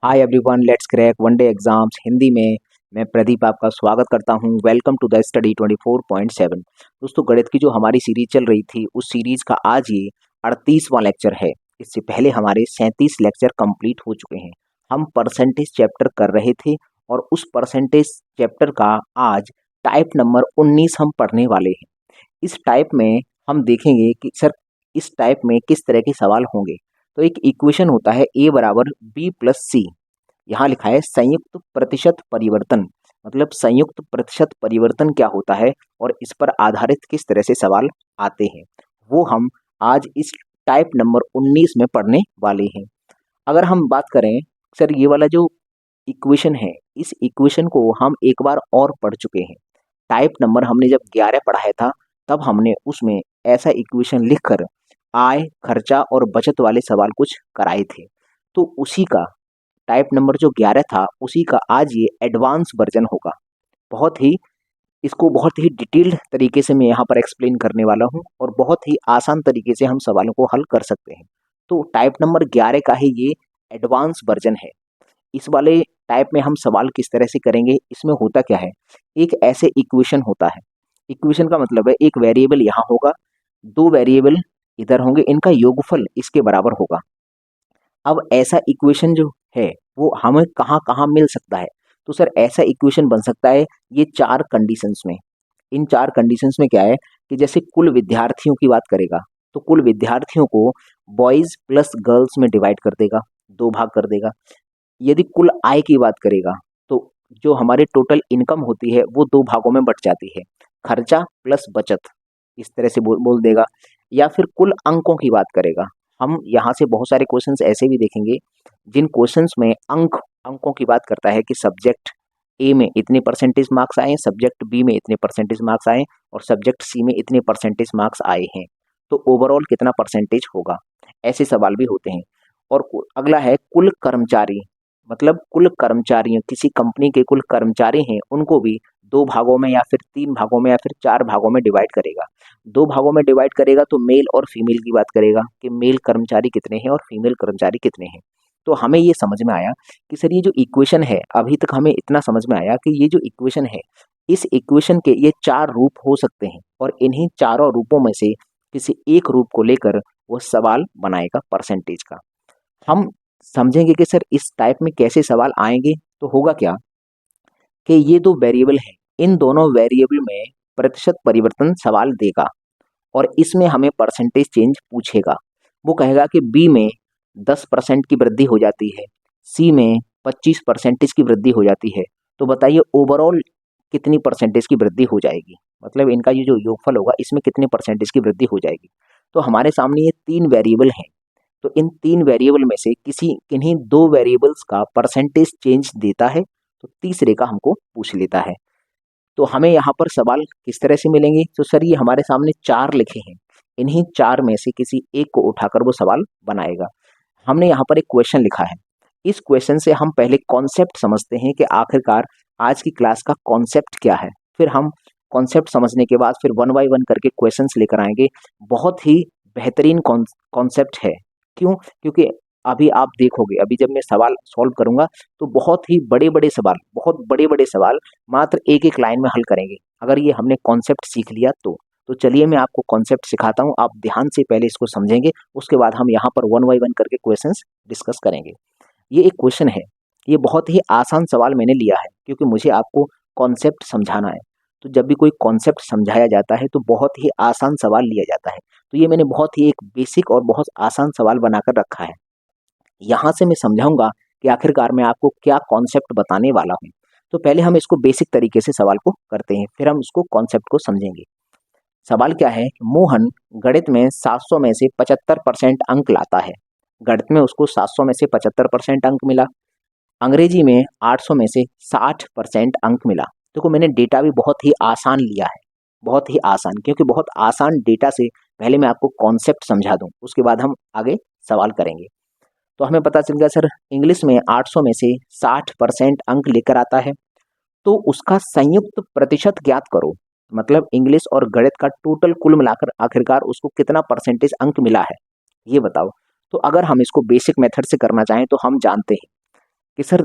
Hi everyone, let's crack one day exams Hindi में। मैं प्रदीप आपका स्वागत करता हूं। Welcome to the study 24.7। दोस्तों, गणित की जो हमारी सीरीज चल रही थी उस सीरीज का आज ये 38वां लेक्चर है। इससे पहले हमारे 37 लेक्चर कंप्लीट हो चुके हैं। हम परसेंटेज चैप्टर कर रहे थे और उस परसेंटेज चैप्टर का आज टाइप नंबर 19 हम पढ़ने वाले हैं। इस टाइप में हम देखेंगे कि सर इस टाइप में किस तरह के सवाल होंगे। तो एक इक्वेशन होता है a बराबर b प्लस सी। यहाँ लिखा है संयुक्त प्रतिशत परिवर्तन, मतलब संयुक्त प्रतिशत परिवर्तन क्या होता है और इस पर आधारित किस तरह से सवाल आते हैं, वो हम आज इस टाइप नंबर 19 में पढ़ने वाले हैं। अगर हम बात करें, सर ये वाला जो इक्वेशन है, इस इक्वेशन को हम एक बार और पढ़ चुके हैं। टाइप नंबर हमने जब 11 पढ़ाया था तब हमने उसमें ऐसा इक्वेशन लिखकर आय, खर्चा और बचत वाले सवाल कुछ कराए थे। तो उसी का टाइप नंबर जो 11 था उसी का आज ये एडवांस वर्जन होगा। बहुत ही डिटेल्ड तरीके से मैं यहाँ पर एक्सप्लेन करने वाला हूँ और बहुत ही आसान तरीके से हम सवालों को हल कर सकते हैं। तो टाइप नंबर 11 का ही ये एडवांस वर्जन है। इस वाले टाइप में हम सवाल किस तरह से करेंगे, इसमें होता क्या है, एक ऐसे इक्वेशन होता है। इक्वेशन का मतलब है एक वेरिएबल यहाँ होगा, दो वेरिएबल इधर होंगे, इनका योगफल इसके बराबर होगा। अब ऐसा इक्वेशन जो है वो हमें कहाँ कहाँ मिल सकता है, तो सर ऐसा इक्वेशन बन सकता है ये चार कंडीशंस में। इन चार कंडीशंस में क्या है कि जैसे कुल विद्यार्थियों की बात करेगा तो कुल विद्यार्थियों को बॉयज प्लस गर्ल्स में डिवाइड कर देगा, दो भाग कर देगा। यदि कुल आय की बात करेगा तो जो हमारे टोटल इनकम होती है वो दो भागों में बट जाती है, खर्चा प्लस बचत, इस तरह से बोल देगा। या फिर कुल अंकों की बात करेगा, हम यहाँ से बहुत सारे क्वेश्चंस ऐसे भी देखेंगे जिन क्वेश्चंस में अंकों की बात करता है कि सब्जेक्ट ए में इतने परसेंटेज मार्क्स आए, सब्जेक्ट बी में इतने परसेंटेज मार्क्स आए और सब्जेक्ट सी में इतने परसेंटेज मार्क्स आए हैं, तो ओवरऑल कितना परसेंटेज होगा, ऐसे सवाल भी होते हैं। और अगला है कुल कर्मचारी, मतलब कुल कर्मचारियों, किसी कंपनी के कुल कर्मचारी हैं उनको भी दो भागों में या फिर तीन भागों में या फिर चार भागों में डिवाइड करेगा। दो भागों में डिवाइड करेगा तो मेल और फीमेल की बात करेगा कि मेल कर्मचारी कितने हैं और फीमेल कर्मचारी कितने हैं। तो हमें ये समझ में आया कि सर ये जो इक्वेशन है, अभी तक हमें इतना समझ में आया कि ये जो इक्वेशन है, इस इक्वेशन के ये चार रूप हो सकते हैं और इन्हीं चारों रूपों में से किसी एक रूप को लेकर वो सवाल बनाएगा परसेंटेज का। हम समझेंगे कि सर इस टाइप में कैसे सवाल आएंगे। तो होगा क्या कि ये दो वेरिएबल हैं, इन दोनों वेरिएबल में प्रतिशत परिवर्तन सवाल देगा और इसमें हमें परसेंटेज चेंज पूछेगा। वो कहेगा कि बी में 10% की वृद्धि हो जाती है, सी में 25% की वृद्धि हो जाती है, तो बताइए ओवरऑल कितनी परसेंटेज की वृद्धि हो जाएगी, मतलब इनका ये जो योगफल होगा इसमें कितने परसेंटेज की वृद्धि हो जाएगी। तो हमारे सामने ये तीन वेरिएबल हैं, तो इन तीन वेरिएबल में से किन्हीं दो वेरिएबल्स का परसेंटेज चेंज देता है तो तीसरे का हमको पूछ लेता है। तो हमें यहाँ पर सवाल किस तरह से मिलेंगे, तो सर ये हमारे सामने चार लिखे हैं, इन्हीं चार में से किसी एक को उठाकर वो सवाल बनाएगा। हमने यहाँ पर एक क्वेश्चन लिखा है, इस क्वेश्चन से हम पहले कॉन्सेप्ट समझते हैं कि आखिरकार आज की क्लास का कॉन्सेप्ट क्या है। फिर हम कॉन्सेप्ट समझने के बाद फिर वन बाय वन करके क्वेश्चंस लेकर आएंगे। बहुत ही बेहतरीन कॉन्सेप्ट है। क्यों? क्योंकि अभी आप देखोगे, अभी जब मैं सवाल सॉल्व करूंगा तो बहुत ही बड़े बड़े सवाल, बहुत बड़े बड़े सवाल मात्र एक एक लाइन में हल करेंगे अगर ये हमने कॉन्सेप्ट सीख लिया तो चलिए मैं आपको कॉन्सेप्ट सिखाता हूँ, आप ध्यान से पहले इसको समझेंगे, उसके बाद हम यहाँ पर वन बाय वन करके क्वेश्चंस डिस्कस करेंगे। ये एक क्वेश्चन है, ये बहुत ही आसान सवाल मैंने लिया है क्योंकि मुझे आपको कॉन्सेप्ट समझाना है। तो जब भी कोई कॉन्सेप्ट समझाया जाता है तो बहुत ही आसान सवाल लिया जाता है। तो ये मैंने बहुत ही एक बेसिक और बहुत आसान सवाल बनाकर रखा है। यहाँ से मैं समझाऊंगा कि आखिरकार मैं आपको क्या कॉन्सेप्ट बताने वाला हूँ। तो पहले हम इसको बेसिक तरीके से सवाल को करते हैं, फिर हम इसको कॉन्सेप्ट को समझेंगे। सवाल क्या है, मोहन गणित में 700 में से 75% अंक लाता है। गणित में उसको 700 में से 75% अंक मिला। अंग्रेजी में 800 में से 60% अंक मिला। देखो मैंने डेटा भी बहुत ही आसान लिया है, बहुत ही आसान, क्योंकि बहुत आसान डेटा से पहले मैं आपको कॉन्सेप्ट समझा दूं, उसके बाद हम आगे सवाल करेंगे। तो हमें पता चल गया सर इंग्लिश में 800 में से 60% अंक लेकर आता है, तो उसका संयुक्त प्रतिशत ज्ञात करो। मतलब इंग्लिश और गणित का टोटल कुल मिलाकर आखिरकार उसको कितना परसेंटेज अंक मिला है, ये बताओ। तो अगर हम इसको बेसिक मेथड से करना चाहें तो हम जानते हैं कि सर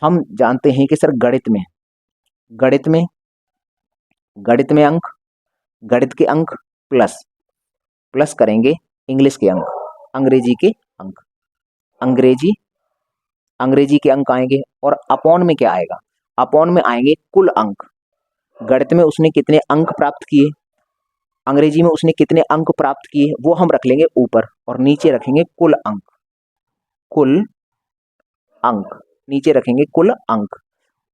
हम जानते हैं कि सर गणित में गणित में अंक, गणित के अंक प्लस प्लस करेंगे इंग्लिश के अंक, अंग्रेजी के अंक, अंग्रेजी अंग्रेजी के अंक आएंगे। और अपॉन में क्या आएगा? अपॉन में आएंगे कुल अंक। गणित में उसने कितने अंक प्राप्त किए, अंग्रेजी में उसने कितने अंक प्राप्त किए, वो हम रख लेंगे ऊपर, और नीचे रखेंगे कुल अंक। कुल अंक नीचे रखेंगे कुल अंक।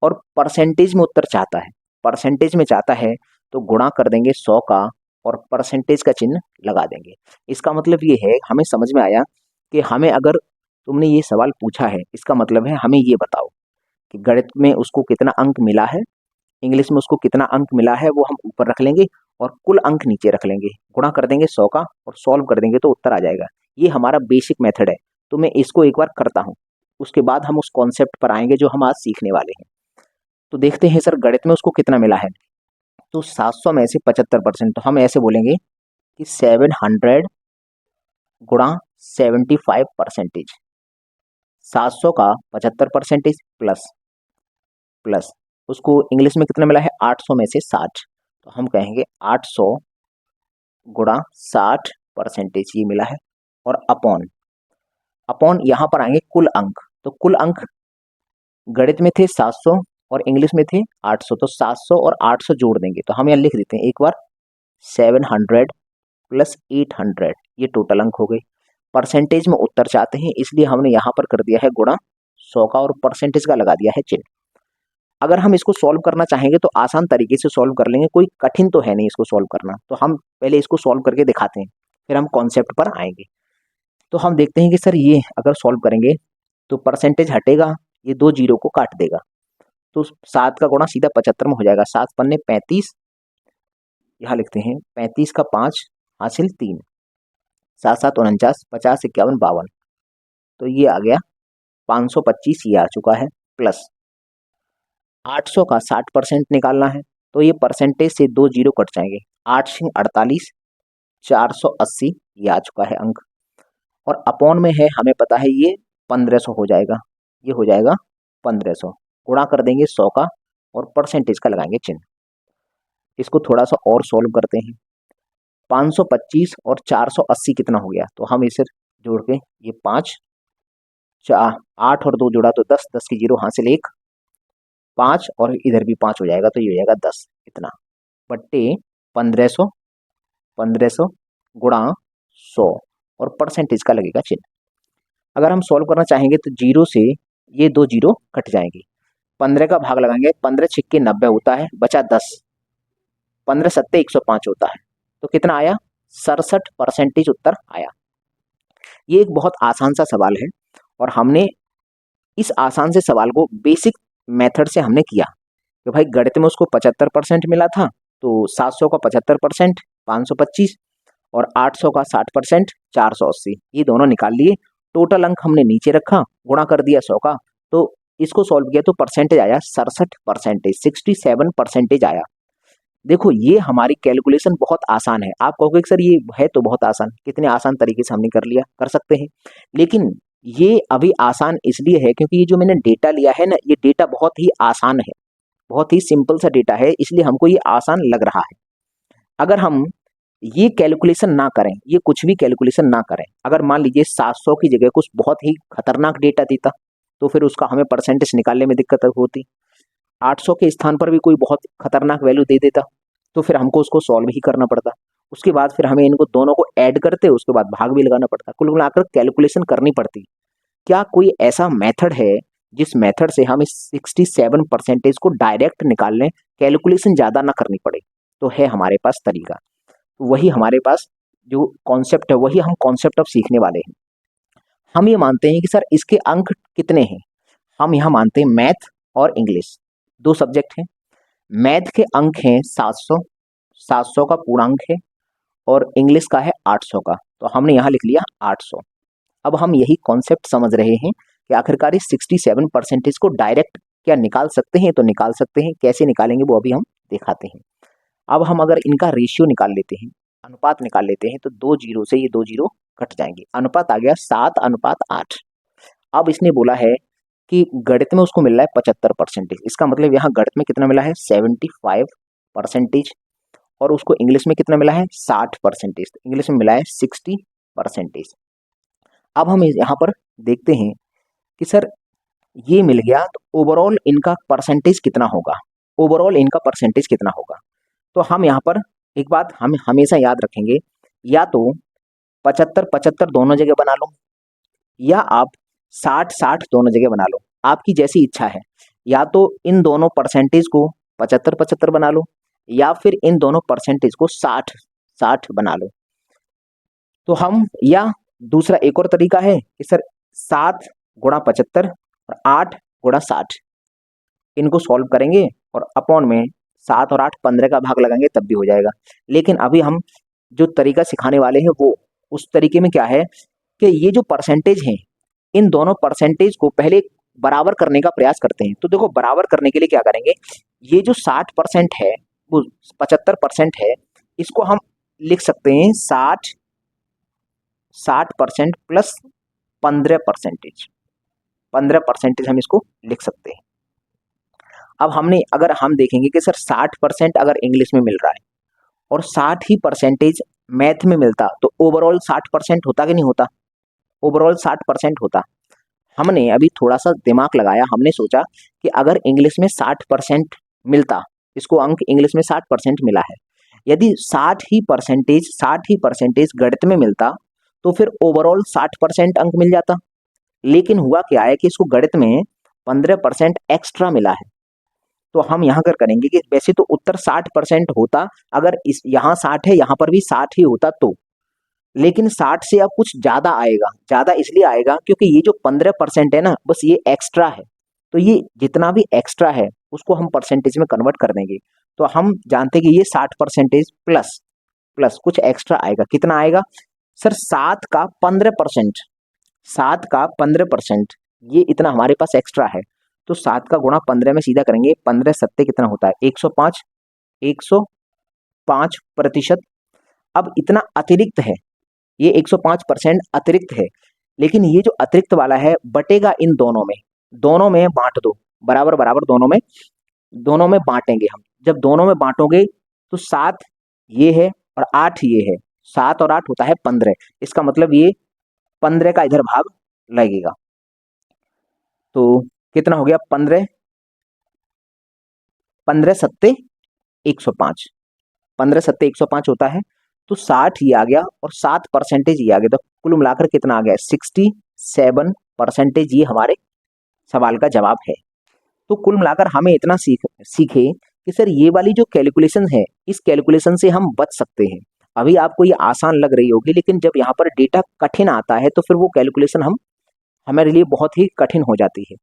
और परसेंटेज में उत्तर चाहता है, परसेंटेज में चाहता है तो गुणा कर देंगे 100 का और परसेंटेज का चिन्ह लगा देंगे। इसका मतलब ये है, हमें समझ में आया कि हमें अगर तुमने ये सवाल पूछा है, इसका मतलब है हमें ये बताओ कि गणित में उसको कितना अंक मिला है, इंग्लिश में उसको कितना अंक मिला है, वो हम ऊपर रख लेंगे और कुल अंक नीचे रख लेंगे, गुणा कर देंगे 100 का और सॉल्व कर देंगे तो उत्तर आ जाएगा। ये हमारा बेसिक मेथड है। तो मैं इसको एक बार करता हूँ, उसके बाद हम उस कॉन्सेप्ट पर आएंगे जो हम आज सीखने वाले हैं। तो देखते हैं सर गणित में उसको कितना मिला है। तो 700 में से 75%, तो हम ऐसे बोलेंगे कि 700 गुणा 75%। 700 का 75% प्लस प्लस उसको इंग्लिश में कितना मिला है? 800 में से 60, तो हम कहेंगे 800 गुणा 60% ये मिला है। और अपॉन अपॉन यहाँ पर आएंगे कुल अंक। तो कुल अंक गणित में थे 700 और इंग्लिश में थे 800, तो 700 और 800 जोड़ देंगे, तो हम यहाँ लिख देते हैं एक बार 700 प्लस 800, ये टोटल अंक हो गए। परसेंटेज में उत्तर चाहते हैं, इसलिए हमने यहाँ पर कर दिया है गुणा 100 का और परसेंटेज का लगा दिया है चिन्ह। अगर हम इसको सॉल्व करना चाहेंगे तो आसान तरीके से सॉल्व कर लेंगे, कोई कठिन तो है नहीं इसको सॉल्व करना। तो हम पहले इसको सॉल्व करके दिखाते हैं, फिर हम कॉन्सेप्ट पर आएंगे। तो हम देखते हैं कि सर ये अगर सॉल्व करेंगे तो परसेंटेज हटेगा, ये 2 जीरो को काट देगा, तो 7 का गुणा सीधा 75 में हो जाएगा। 7 पन्ने 35, यहाँ लिखते हैं 35 का 5 हासिल 3, 7 7 49, 50 51 52, तो ये आ गया 525, ये आ चुका है। प्लस 800 का 60% निकालना है, तो ये परसेंटेज से 2 जीरो कट जाएंगे, 8 से 48, 480, ये आ चुका है अंक। और अपॉन में है, हमें पता है ये 1500 हो जाएगा, ये हो जाएगा 1500, गुणा कर देंगे 100 का और परसेंटेज का लगाएंगे चिन्ह। इसको थोड़ा सा और सॉल्व करते हैं। 525 और 480 कितना हो गया? तो हम इसे जोड़ के ये 5 8 और 2 जोड़ा तो 10, 10 की जीरो हासिल 1, 5 और इधर भी 5 हो जाएगा, तो ये हो जाएगा 10, इतना बट्टे 1500, 1500 गुणा 100 और परसेंटेज का लगेगा चिन्ह। अगर हम सॉल्व करना चाहेंगे तो जीरो से ये 2 जीरो कट जाएंगे, 15 का भाग लगाएंगे, 15 छिक्के 90 होता है, बचा 10, 15 सत्ते 105 होता है, तो कितना आया? 67% उत्तर आया। ये एक बहुत आसान सा सवाल है और हमने इस आसान से सवाल को बेसिक मेथड से हमने किया कि भाई गणित में उसको 75% मिला था, तो 700 का 75% 525 और 800 का 60% 480, ये दोनों निकाल लिए। टोटल अंक हमने नीचे रखा, गुणा कर दिया 100 का, तो इसको सॉल्व किया तो परसेंटेज आया 67%, 67% आया। देखो ये हमारी कैलकुलेशन बहुत आसान है। आप कहोगे सर ये है तो बहुत आसान, कितने आसान तरीके से हमने कर लिया, कर सकते हैं, लेकिन ये अभी आसान इसलिए है क्योंकि ये जो मैंने डेटा लिया है ना, ये डेटा बहुत ही आसान है, बहुत ही सिंपल सा डेटा है, इसलिए हमको ये आसान लग रहा है। अगर हम ये कैलकुलेशन ना करें, ये कुछ भी कैलकुलेशन ना करें, अगर मान लीजिए 700 की जगह कुछ बहुत ही खतरनाक डेटा देता तो फिर उसका हमें परसेंटेज निकालने में दिक्कत होती। 800 के स्थान पर भी कोई बहुत खतरनाक वैल्यू दे देता तो फिर हमको उसको सॉल्व ही करना पड़ता, उसके बाद फिर हमें इनको दोनों को ऐड करते, उसके बाद भाग भी लगाना पड़ता, कुल मिलाकर कैलकुलेशन करनी पड़ती। क्या कोई ऐसा मेथड है जिस मेथड से हम इस 67% को डायरेक्ट निकाल लें, कैलकुलेशन ज़्यादा ना करनी पड़े? तो है हमारे पास तरीका, वही हमारे पास जो कॉन्सेप्ट है वही हम कॉन्सेप्ट अब सीखने वाले हैं। हम ये मानते हैं कि सर इसके अंक कितने हैं, हम यहाँ मानते हैं मैथ और इंग्लिश 2 सब्जेक्ट हैं। मैथ के अंक हैं 700, 700 का पूर्णांक है, और इंग्लिश का है 800 का, तो हमने यहाँ लिख लिया 800। अब हम यही कॉन्सेप्ट समझ रहे हैं कि आखिरकार इस 67% को डायरेक्ट क्या निकाल सकते हैं, तो निकाल सकते हैं, कैसे निकालेंगे वो अभी हम दिखाते हैं। अब हम अगर इनका रेशियो निकाल लेते हैं, अनुपात निकाल लेते हैं, तो 2 जीरो से ये 2 जीरो कट जाएंगे, अनुपात आ गया 7:8। अब इसने बोला है कि गणित में उसको मिल रहा है 75%। इसका मतलब यहाँ गणित में कितना मिला है 75%, और उसको इंग्लिश में कितना मिला है 60%, इंग्लिश में मिला है 60%। अब हम यहाँ पर देखते हैं कि सर ये मिल गया तो ओवरऑल इनका परसेंटेज कितना होगा, ओवरऑल इनका परसेंटेज कितना होगा। तो हम यहाँ पर एक बात हम हमेशा याद रखेंगे, या तो 75-75 दोनों जगह बना लो, या आप 60-60 दोनों जगह बना लो, आपकी जैसी इच्छा है। या तो इन दोनों परसेंटेज को 75-75 बना लो, या फिर इन दोनों परसेंटेज को 60-60 बना लो। तो हम, या दूसरा एक और तरीका है कि सर 7 गुणा 75 और 8 गुणा 60, इनको सॉल्व करेंगे और अपॉन में 7 और 8 15 का भाग लगाएंगे तब भी हो जाएगा। लेकिन अभी हम जो तरीका सिखाने वाले हैं वो उस तरीके में क्या है कि ये जो परसेंटेज हैं, इन दोनों परसेंटेज को पहले बराबर करने का प्रयास करते हैं। तो देखो बराबर करने के लिए क्या करेंगे, ये जो 60% है वो 75% है, इसको हम लिख सकते हैं 60% प्लस 15% हम इसको लिख सकते हैं। अब अगर हम देखेंगे कि सर 60% अगर इंग्लिश में मिल रहा है और 60 ही परसेंटेज मैथ में मिलता, तो ओवरऑल 60% होता कि नहीं होता, ओवरऑल 60% होता। हमने अभी थोड़ा सा दिमाग लगाया, हमने सोचा कि अगर इंग्लिश में 60% मिलता, इसको अंक इंग्लिश में 60% मिला है, यदि 60 ही परसेंटेज गणित में मिलता तो फिर ओवरऑल 60% अंक मिल जाता। लेकिन हुआ क्या है कि इसको गणित में 15% एक्स्ट्रा मिला है। तो हम यहाँ कर करेंगे कि वैसे तो उत्तर 60% होता, अगर इस यहाँ 60 है यहाँ पर भी 60 ही होता तो, लेकिन 60 से अब कुछ ज्यादा आएगा। ज्यादा इसलिए आएगा क्योंकि ये जो 15% है ना, बस ये एक्स्ट्रा है। तो ये जितना भी एक्स्ट्रा है उसको हम परसेंटेज में कन्वर्ट कर देंगे। तो हम जानते हैं कि ये 60% प्लस प्लस कुछ एक्स्ट्रा आएगा। कितना आएगा सर, 7 का 15%, 7 का 15%, ये इतना हमारे पास एक्स्ट्रा है। तो 7 का गुणा 15 में सीधा करेंगे, 15 सत्ते कितना होता है 105, 105%। अब इतना अतिरिक्त है, ये 105% अतिरिक्त है, लेकिन ये जो अतिरिक्त वाला है बटेगा इन दोनों में बांट दो, बराबर बराबर दोनों में बांटेंगे हम। जब दोनों में बांटोगे तो 7 ये है और 8 ये है, 7 और 8 होता है 15। इसका मतलब ये 15 का इधर भाग लगेगा। तो कितना हो गया 15 सत्ते 105, 15 सत्ते 105 होता है। तो 60 ये आ गया और 7% ये आ गया। तो कुल मिलाकर कितना आ गया 67% ये हमारे सवाल का जवाब है। तो कुल मिलाकर हमें इतना सीखे कि सर ये वाली जो कैलकुलेशन है, इस कैलकुलेशन से हम बच सकते हैं। अभी आपको ये आसान लग रही होगी, लेकिन जब यहाँ पर डेटा कठिन आता है तो फिर वो कैलकुलेशन हमारे लिए बहुत ही कठिन हो जाती है।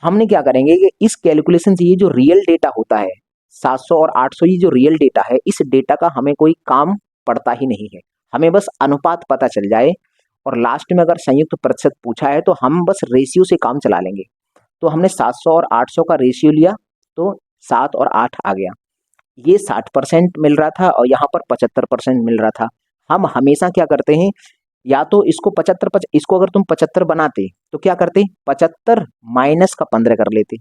हमने क्या करेंगे कि इस कैलकुलेशन से ये जो रियल डेटा होता है 700 और 800, ये जो रियल डेटा है, इस डेटा का हमें कोई काम पड़ता ही नहीं है। हमें बस अनुपात पता चल जाए और लास्ट में अगर संयुक्त प्रतिशत पूछा है तो हम बस रेशियो से काम चला लेंगे। तो हमने 700 और 800 का रेशियो लिया तो 7 और 8 आ गया। ये 60% मिल रहा था और यहाँ पर 75% मिल रहा था। हम हमेशा क्या करते हैं, या तो इसको 75, इसको अगर तुम 75 बनाते तो क्या करते 75 माइनस का 15 कर लेते।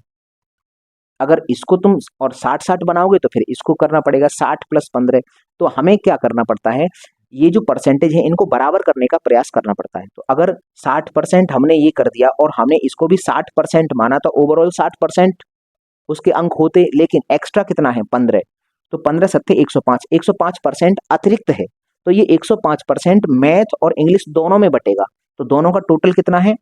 अगर इसको तुम और 60-60 बनाओगे तो फिर इसको करना पड़ेगा 60 प्लस 15। तो हमें क्या करना पड़ता है, ये जो परसेंटेज है इनको बराबर करने का प्रयास करना पड़ता है। तो अगर 60% हमने ये कर दिया और हमने इसको भी 60% माना तो ओवरऑल 60% उसके अंक होते, लेकिन एक्स्ट्रा कितना है 15। तो 15 सत्ते 105, 105% अतिरिक्त है। तो ये 105% मैथ और इंग्लिश दोनों में बटेगा। तो दोनों का टोटल कितना है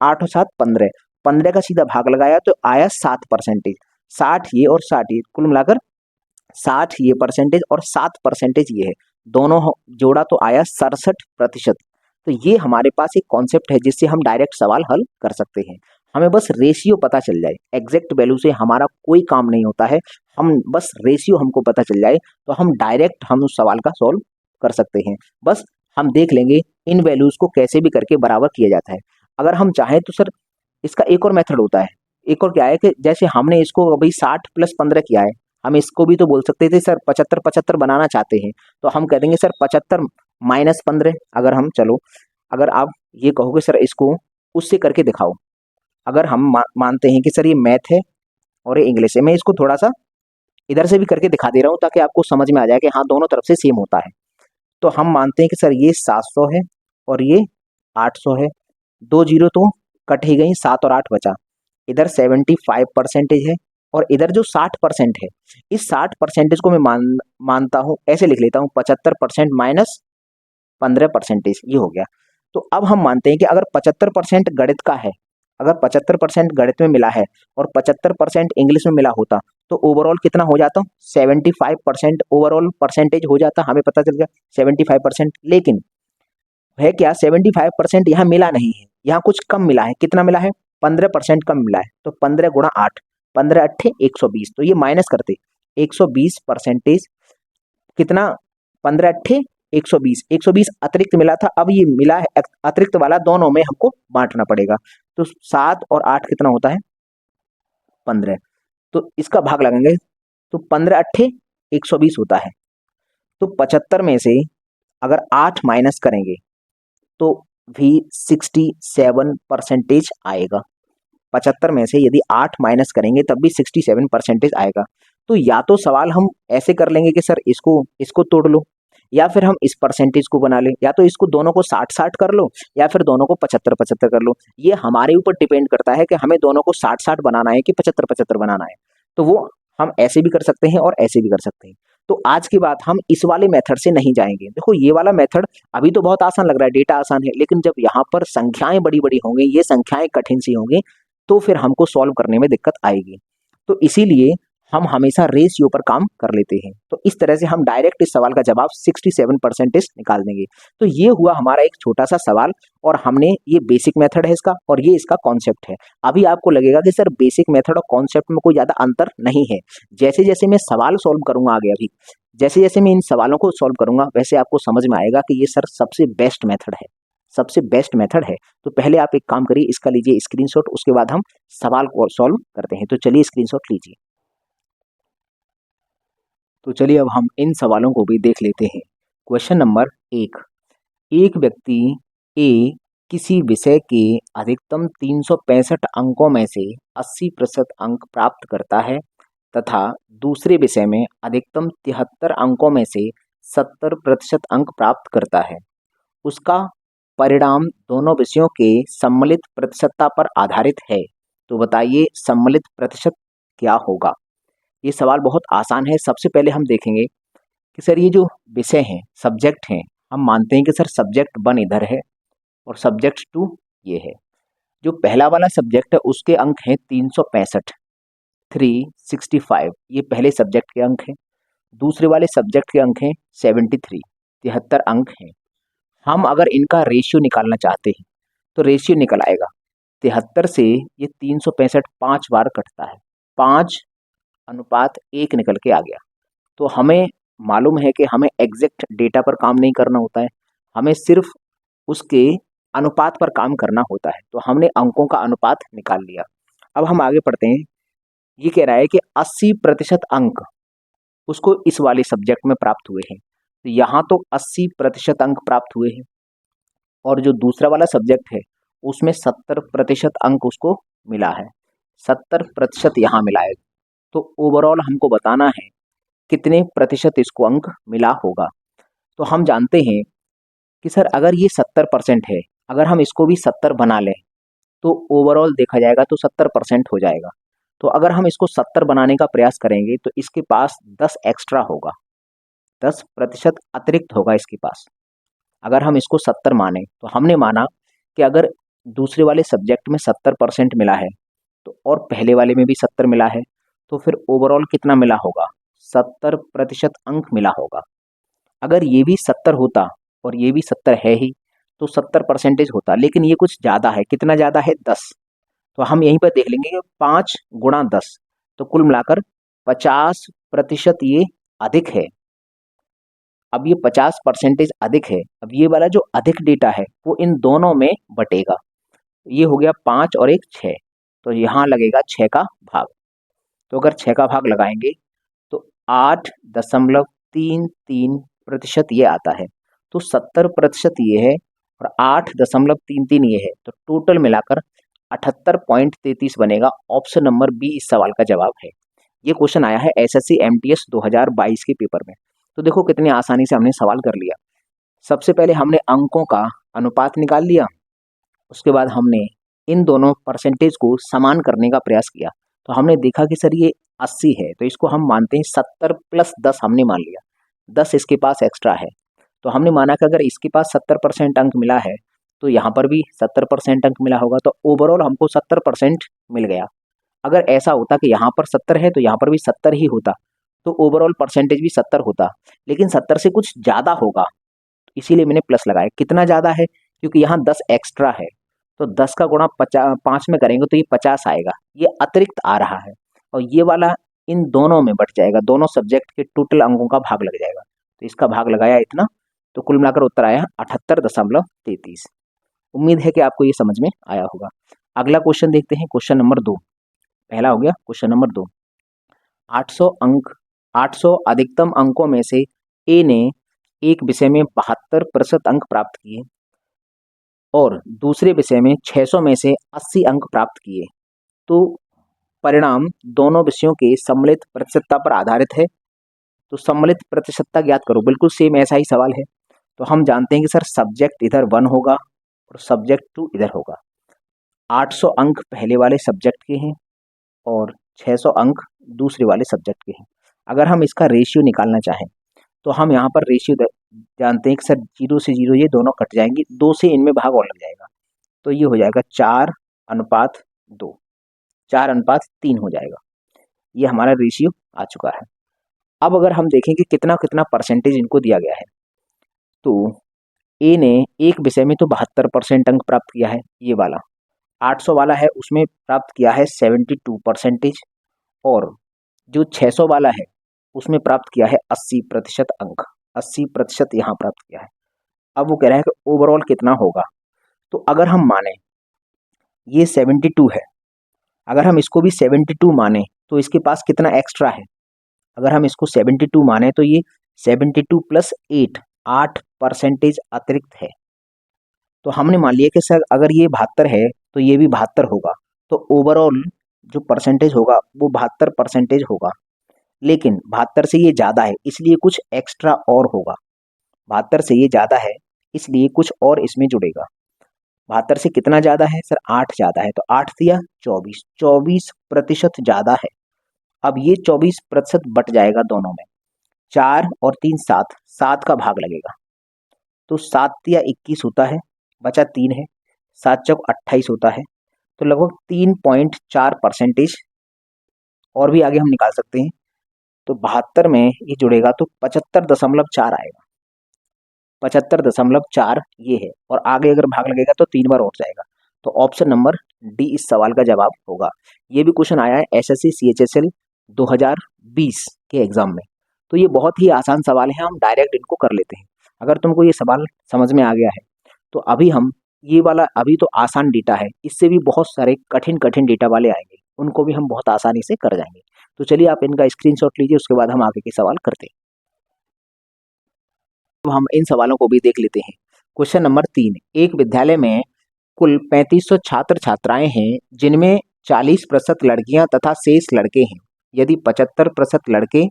8 और 7 15, 15 का सीधा भाग लगाया तो आया 7%। 60 ये और 60 ये, कुल मिलाकर 60 ये परसेंटेज और 7% ये है, दोनों जोड़ा तो आया 67%। तो ये हमारे पास एक कॉन्सेप्ट है जिससे हम डायरेक्ट सवाल हल कर सकते हैं। हमें बस रेशियो पता चल जाए, एग्जैक्ट वैल्यू से हमारा कोई काम नहीं होता है। हम बस रेशियो हमको पता चल जाए तो हम डायरेक्ट उस सवाल का सॉल्व कर सकते हैं। बस हम देख लेंगे इन वैल्यूज को कैसे भी करके बराबर किया जाता है। अगर हम चाहें तो सर इसका एक और मेथड होता है। एक और क्या है कि जैसे हमने इसको अभी 60 प्लस 15 किया है, हम इसको भी तो बोल सकते थे सर 75-75 बनाना चाहते हैं तो हम कह देंगे सर 75 माइनस 15। अगर आप ये कहोगे सर इसको उससे करके दिखाओ, अगर हम मानते हैं कि सर ये मैथ है और ये इंग्लिश है, मैं इसको थोड़ा सा इधर से भी करके दिखा दे रहा हूँ ताकि आपको समझ में आ जाए कि हाँ दोनों तरफ से सेम होता है। तो हम मानते हैं कि सर ये 700 है और ये 800 है, 2 जीरो तो कट ही गई, 7 और 8 बचा। इधर 75% है और इधर जो 60% है, इस 60% को मैं मानता हूँ, ऐसे लिख लेता हूँ 75% माइनस 15%, ये हो गया। तो अब हम मानते हैं कि अगर 75% गणित का है, अगर 75% गणित में मिला है और 75% इंग्लिश में मिला होता, तो ओवरऑल कितना हो जाता? 75% ओवरऑल परसेंटेज हो जाता, हमें पता चल गया 75%। लेकिन है क्या, 75% यहाँ मिला नहीं है, यहाँ कुछ कम मिला है। कितना मिला है? 15% कम मिला है। तो 15 गुणा 8, 15 अट्ठे 120, तो ये माइनस करते 120%, कितना? 15 अट्ठे 120, 120 अतिरिक्त मिला था, अब ये मिला है अतिरिक्त वाला, दोनों में हमको बांटना पड़ेगा। तो 7 और 8 कितना होता है? 15। तो इसका भाग लगाएंगे तो 15 अट्ठे 120 होता है। तो 75 में से अगर 8 माइनस करेंगे तो भी 67% आएगा। 75 में से यदि 8 माइनस करेंगे तब भी 67% आएगा। तो या तो सवाल हम ऐसे कर लेंगे कि सर इसको इसको तोड़ लो, या फिर हम इस परसेंटेज को बना लें, या तो इसको दोनों को 60-60 कर लो, या फिर दोनों को 75-75 कर लो। ये हमारे ऊपर डिपेंड करता है कि हमें दोनों को 60-60 बनाना है कि 75-75 बनाना है। तो वो हम ऐसे भी कर सकते हैं और ऐसे भी कर सकते हैं। तो आज की बात हम इस वाले मेथड से नहीं जाएंगे। देखो ये वाला मेथड अभी तो बहुत आसान लग रहा है, डेटा आसान है, लेकिन जब यहाँ पर संख्याएं बड़ी बड़ी होंगी, ये संख्याएं कठिन सी होंगी, तो फिर हमको सॉल्व करने में दिक्कत आएगी। तो इसीलिए हम हमेशा रेशियो पर काम कर लेते हैं। तो इस तरह से हम डायरेक्ट इस सवाल का जवाब 67% निकाल देंगे। तो ये हुआ हमारा एक छोटा सा सवाल, और हमने ये बेसिक मेथड है इसका और ये इसका कॉन्सेप्ट है। अभी आपको लगेगा कि सर बेसिक मेथड और कॉन्सेप्ट में कोई ज़्यादा अंतर नहीं है। जैसे जैसे मैं सवाल सॉल्व करूंगा आगे, अभी जैसे जैसे मैं इन सवालों को सॉल्व करूंगा, वैसे आपको समझ में आएगा कि ये सर सबसे बेस्ट मेथड है, सबसे बेस्ट मेथड है। तो पहले आप एक काम करिए, इसका लीजिए स्क्रीनशॉट, उसके बाद हम सवाल को सॉल्व करते हैं। तो चलिए स्क्रीनशॉट लीजिए। तो चलिए अब हम इन सवालों को भी देख लेते हैं। क्वेश्चन नंबर 1, एक व्यक्ति ए किसी विषय के अधिकतम 365 अंकों में से 80% अंक प्राप्त करता है तथा दूसरे विषय में अधिकतम 73 अंकों में से 70% अंक प्राप्त करता है। उसका परिणाम दोनों विषयों के सम्मिलित प्रतिशतता पर आधारित है। तो बताइए सम्मिलित प्रतिशत क्या होगा? ये सवाल बहुत आसान है। सबसे पहले हम देखेंगे कि सर ये जो विषय हैं, सब्जेक्ट हैं, हम मानते हैं कि सर सब्जेक्ट 1 इधर है और सब्जेक्ट 2 ये है। जो पहला वाला सब्जेक्ट है उसके अंक हैं 365, 365, ये पहले सब्जेक्ट के अंक हैं। दूसरे वाले सब्जेक्ट के अंक हैं 73, 73 अंक हैं। हम अगर इनका रेशियो निकालना चाहते हैं तो रेशियो निकल आएगा। 73 से ये 365 5 बार कटता है, 5:1 निकल के आ गया। तो हमें मालूम है कि हमें एग्जैक्ट डेटा पर काम नहीं करना होता है, हमें सिर्फ उसके अनुपात पर काम करना होता है। तो हमने अंकों का अनुपात निकाल लिया। अब हम आगे पढ़ते हैं। ये कह रहा है कि 80% अंक उसको इस वाले सब्जेक्ट में प्राप्त हुए हैं। तो यहाँ तो 80% अंक प्राप्त हुए हैं, और जो दूसरा वाला सब्जेक्ट है उसमें 70% अंक उसको मिला है, 70% यहाँ मिला है। तो ओवरऑल हमको बताना है कितने प्रतिशत इसको अंक मिला होगा। तो हम जानते हैं कि सर अगर ये 70% है, अगर हम इसको भी 70 बना लें तो ओवरऑल देखा जाएगा तो 70% हो जाएगा। तो अगर हम इसको 70 बनाने का प्रयास करेंगे तो इसके पास 10 एक्स्ट्रा होगा, 10% अतिरिक्त होगा इसके पास। अगर हम इसको 70 माने तो हमने माना कि अगर दूसरे वाले सब्जेक्ट में 70% मिला है तो और पहले वाले में भी 70 मिला है, तो फिर ओवरऑल कितना मिला होगा? 70% अंक मिला होगा। अगर ये भी 70 होता और ये भी 70 है ही तो 70% होता, लेकिन ये कुछ ज़्यादा है। कितना ज़्यादा है? 10। तो हम यहीं पर देख लेंगे कि 5 गुणा 10, तो कुल मिलाकर 50% ये अधिक है। अब ये 50% अधिक है। अब ये वाला जो अधिक डेटा है वो इन दोनों में बटेगा। ये हो गया 5 और 1 6, तो यहाँ लगेगा 6 का भाग। तो अगर 6 का भाग लगाएंगे तो 8.33% ये आता है। तो 70% ये है और 8.33 ये है, तो टोटल मिलाकर 78.33 बनेगा। ऑप्शन नंबर बी इस सवाल का जवाब है। ये क्वेश्चन आया है एसएससी एमटीएस 2022 के पेपर में। तो देखो कितनी आसानी से हमने सवाल कर लिया। सबसे पहले हमने अंकों का अनुपात निकाल लिया, उसके बाद हमने इन दोनों परसेंटेज को समान करने का प्रयास किया। तो हमने देखा कि सर ये 80 है, तो इसको हम मानते हैं 70 प्लस 10 हमने मान लिया, 10 इसके पास एक्स्ट्रा है। तो हमने माना कि अगर इसके पास 70% अंक मिला है तो यहाँ पर भी 70% अंक मिला होगा, तो ओवरऑल हमको 70% मिल गया। अगर ऐसा होता कि यहाँ पर 70 है तो यहाँ पर भी 70 ही होता, तो ओवरऑल परसेंटेज भी 70 होता, लेकिन 70 से कुछ ज़्यादा होगा, इसीलिए मैंने प्लस लगाया। कितना ज़्यादा है, क्योंकि यहाँ 10 एक्स्ट्रा है, तो 10 का गुणा 5 में करेंगे तो ये 50 आएगा, ये अतिरिक्त आ रहा है, और ये वाला इन दोनों में बट जाएगा, दोनों सब्जेक्ट के टोटल अंकों का भाग लग जाएगा। तो इसका भाग लगाया इतना, तो कुल मिलाकर उत्तर आया 78.33। उम्मीद है कि आपको ये समझ में आया होगा। अगला क्वेश्चन देखते हैं, क्वेश्चन नंबर 2। पहला हो गया, क्वेश्चन नंबर 2। 800 अधिकतम अंकों में से ए ने एक विषय में 72% अंक प्राप्त किए और दूसरे विषय में 600 में से 80 अंक प्राप्त किए, तो परिणाम दोनों विषयों के सम्मिलित प्रतिशतता पर आधारित है। तो सम्मिलित प्रतिशतता ज्ञात करो। बिल्कुल सेम ऐसा ही सवाल है। तो हम जानते हैं कि सर सब्जेक्ट इधर 1 होगा और सब्जेक्ट 2 इधर होगा। 800 अंक पहले वाले सब्जेक्ट के हैं और 600 अंक दूसरे वाले सब्जेक्ट के हैं। अगर हम इसका रेशियो निकालना चाहें तो हम यहाँ पर रेशियो जानते हैं कि सर 0 से 0 ये दोनों कट जाएंगे, 2 से इनमें भाग और लग जाएगा, तो ये हो जाएगा 4:2, 4:3 हो जाएगा। ये हमारा रेशियो आ चुका है। अब अगर हम देखें कि कितना कितना परसेंटेज इनको दिया गया है, तो ए ने एक विषय में तो 72% अंक प्राप्त किया है, ये वाला 800 वाला है उसमें प्राप्त किया है 72%, और जो 600 वाला है उसमें प्राप्त किया है 80% अंक, 80% यहाँ प्राप्त किया है। अब वो कह रहा है कि ओवरऑल कितना होगा। तो अगर हम माने ये 72 है, अगर हम इसको भी 72 माने तो इसके पास कितना एक्स्ट्रा है। अगर हम इसको 72 माने तो ये 72 प्लस 8% अतिरिक्त है। तो हमने मान लिया कि सर अगर ये 72 है तो ये भी 72 होगा, तो ओवरऑल जो परसेंटेज होगा वो 72% होगा, लेकिन 72 से ये ज़्यादा है इसलिए कुछ एक्स्ट्रा और होगा। 72 से ये ज़्यादा है इसलिए कुछ और इसमें जुड़ेगा। 72 से कितना ज़्यादा है सर, 8 ज़्यादा है, तो 8 दिया 24, 24% ज़्यादा है। अब ये 24% बट जाएगा दोनों में, 4 और 3 7, 7 का भाग लगेगा, तो 7 दिया 21 होता है, बचा 3 है, 7 चौक 28 होता है, तो लगभग 3.4%। और भी आगे हम निकाल सकते हैं, तो 72 में ये जुड़ेगा तो 75.4 आएगा, 75.4 ये है, और आगे अगर भाग लगेगा तो 3 बार और जाएगा। तो ऑप्शन नंबर डी इस सवाल का जवाब होगा। ये भी क्वेश्चन आया है एसएससी सीएचएसएल 2020 के एग्जाम में। तो ये बहुत ही आसान सवाल है, हम डायरेक्ट इनको कर लेते हैं। अगर तुमको ये सवाल समझ में आ गया है तो अभी हम ये वाला, अभी तो आसान डेटा है, इससे भी बहुत सारे कठिन कठिन डेटा वाले आएंगे, उनको भी हम बहुत आसानी से कर जाएंगे। तो चलिए आप इनका स्क्रीनशॉट लीजिए, उसके बाद हम आगे के सवाल करते हैं। तो हम इन सवालों को भी देख लेते हैं। Question number 3। एक विद्यालय में कुल 3500 छात्र छात्राएं हैं, जिनमें 40% लड़कियां तथा शेष लड़के हैं। यदि 75% लड़के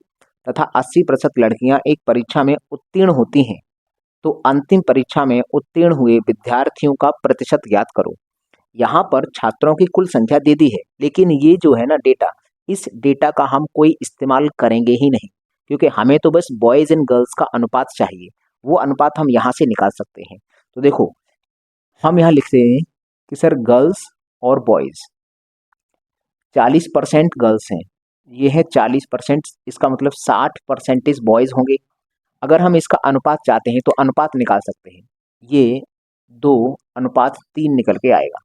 तथा 80% लड़कियां एक परीक्षा में उत्तीर्ण होती हैं, तो अंतिम परीक्षा में उत्तीर्ण हुए विद्यार्थियों का प्रतिशत ज्ञात करो। यहाँ पर छात्रों की कुल संख्या दे दी है, लेकिन ये जो है ना डेटा, इस डेटा का हम कोई इस्तेमाल करेंगे ही नहीं, क्योंकि हमें तो बस बॉयज़ एंड गर्ल्स का अनुपात चाहिए। वो अनुपात हम यहाँ से निकाल सकते हैं। तो देखो हम यहाँ लिखते हैं कि सर गर्ल्स और बॉयज़ 40% गर्ल्स हैं, ये है 40%, इसका मतलब 60% बॉयज़ होंगे। अगर हम इसका अनुपात चाहते हैं तो अनुपात निकाल सकते हैं, ये 2:3 निकल के आएगा,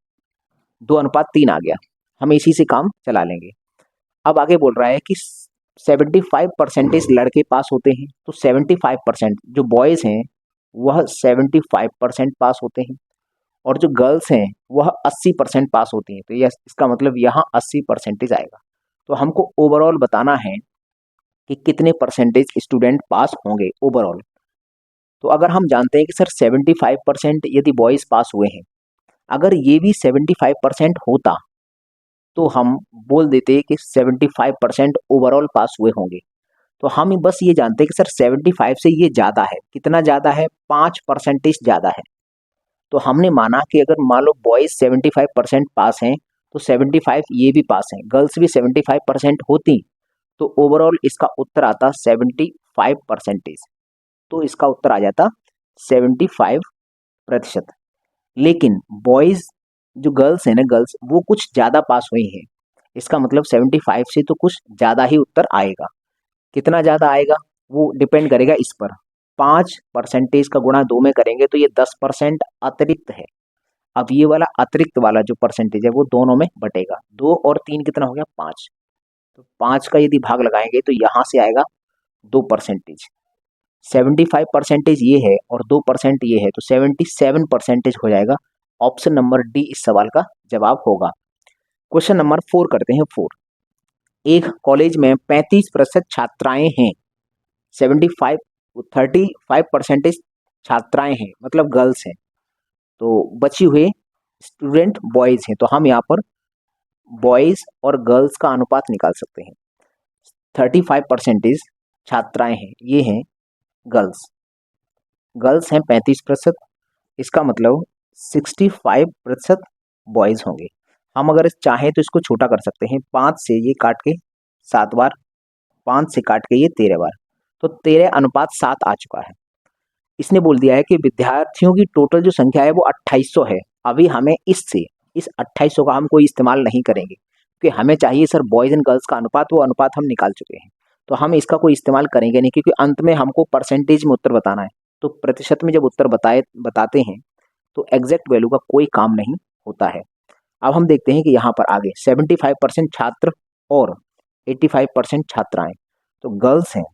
2:3 आ गया, हम इसी से काम चला लेंगे। अब आगे बोल रहा है कि 75% लड़के पास होते हैं, तो 75% जो बॉयज़ हैं वह 75% पास होते हैं, और जो गर्ल्स हैं वह 80% पास होती हैं, तो यह इसका मतलब यहाँ 80% आएगा। तो हमको ओवरऑल बताना है कि कितने परसेंटेज स्टूडेंट पास होंगे ओवरऑल। तो अगर हम जानते हैं कि सर 75% यदि बॉयज़ पास हुए हैं, अगर ये भी 75% होता तो हम बोल देते कि 75% ओवरऑल पास हुए होंगे। तो हम बस ये जानते हैं कि सर 75 से ये ज़्यादा है, कितना ज़्यादा है, 5% ज़्यादा है। तो हमने माना कि अगर मान लो बॉयज़ 75% पास हैं तो 75 ये भी पास हैं, गर्ल्स भी 75% होती तो ओवरऑल इसका उत्तर आता 75%। तो इसका उत्तर आ जाता 75%। लेकिन बॉयज़ जो गर्ल्स हैं ना, गर्ल्स वो कुछ ज़्यादा पास हुई हैं, इसका मतलब 75 से तो कुछ ज़्यादा ही उत्तर आएगा। कितना ज़्यादा आएगा वो डिपेंड करेगा इस पर। 5% का गुणा 2 में करेंगे तो ये 10% अतिरिक्त है। अब ये वाला अतिरिक्त वाला जो परसेंटेज है वो दोनों में बटेगा। 2 और 3 कितना हो गया, 5। तो 5 का यदि भाग लगाएंगे तो यहाँ से आएगा 2%। 75% ये है और 2% ये है तो 77% हो जाएगा। ऑप्शन नंबर डी इस सवाल का जवाब होगा। क्वेश्चन नंबर 4 करते हैं। 4, एक कॉलेज में 35% छात्राएं हैं, 75 35% छात्राएं हैं मतलब गर्ल्स हैं, तो बची हुए स्टूडेंट बॉयज हैं। तो हम यहाँ पर बॉयज और गर्ल्स का अनुपात निकाल सकते हैं। 35% छात्राएं हैं, ये हैं गर्ल्स, गर्ल्स हैं 35%, इसका मतलब 65% बॉयज होंगे। हम अगर चाहें तो इसको छोटा कर सकते हैं, 5 से ये काट के 7 बार, 5 से काट के ये 13 बार, तो 13:7 आ चुका है। इसने बोल दिया है कि विद्यार्थियों की टोटल जो संख्या है वो 2800 है। अभी हमें इस 2800 का हम कोई इस्तेमाल नहीं करेंगे क्योंकि हमें चाहिए सर बॉयज़ एंड गर्ल्स का अनुपात, वो अनुपात हम निकाल चुके हैं। तो हम इसका कोई इस्तेमाल करेंगे नहीं क्योंकि अंत में हमको परसेंटेज में उत्तर बताना है। तो प्रतिशत में जब उत्तर बताते हैं तो एग्जैक्ट वैल्यू का कोई काम नहीं होता है। अब हम देखते हैं कि यहाँ पर आगे 75% छात्र और 85% छात्राएं, तो गर्ल्स हैं,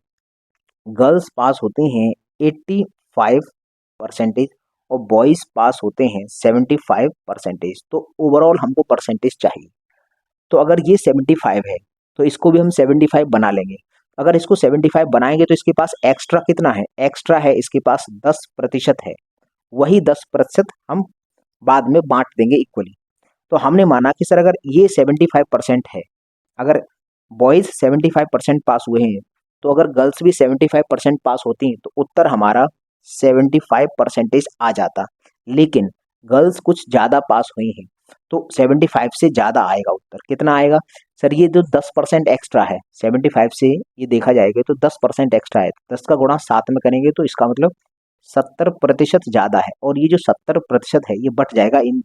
गर्ल्स पास होते हैं 85% और बॉयज़ पास होते हैं 75%। तो ओवरऑल हमको परसेंटेज चाहिए। तो अगर ये 75 है तो इसको भी हम 75 बना लेंगे। अगर इसको 75 बनाएंगे तो इसके पास एक्स्ट्रा कितना है, एक्स्ट्रा है इसके पास 10% है। वही 10% हम बाद में बांट देंगे इक्वली। तो हमने माना कि सर अगर ये 75% है, अगर बॉयज़ 75% पास हुए हैं तो अगर गर्ल्स भी 75% पास होती तो उत्तर हमारा 75% आ जाता। लेकिन गर्ल्स कुछ ज़्यादा पास हुई हैं तो 75 से ज़्यादा आएगा उत्तर। कितना आएगा सर, ये जो 10% एक्स्ट्रा है 75 से, ये देखा जाएगा तो 10% एक्स्ट्रा है, 10 का गुणा 7 में करेंगे तो इसका मतलब 70% ज़्यादा है। और ये जो 70% है ये बट जाएगा, इन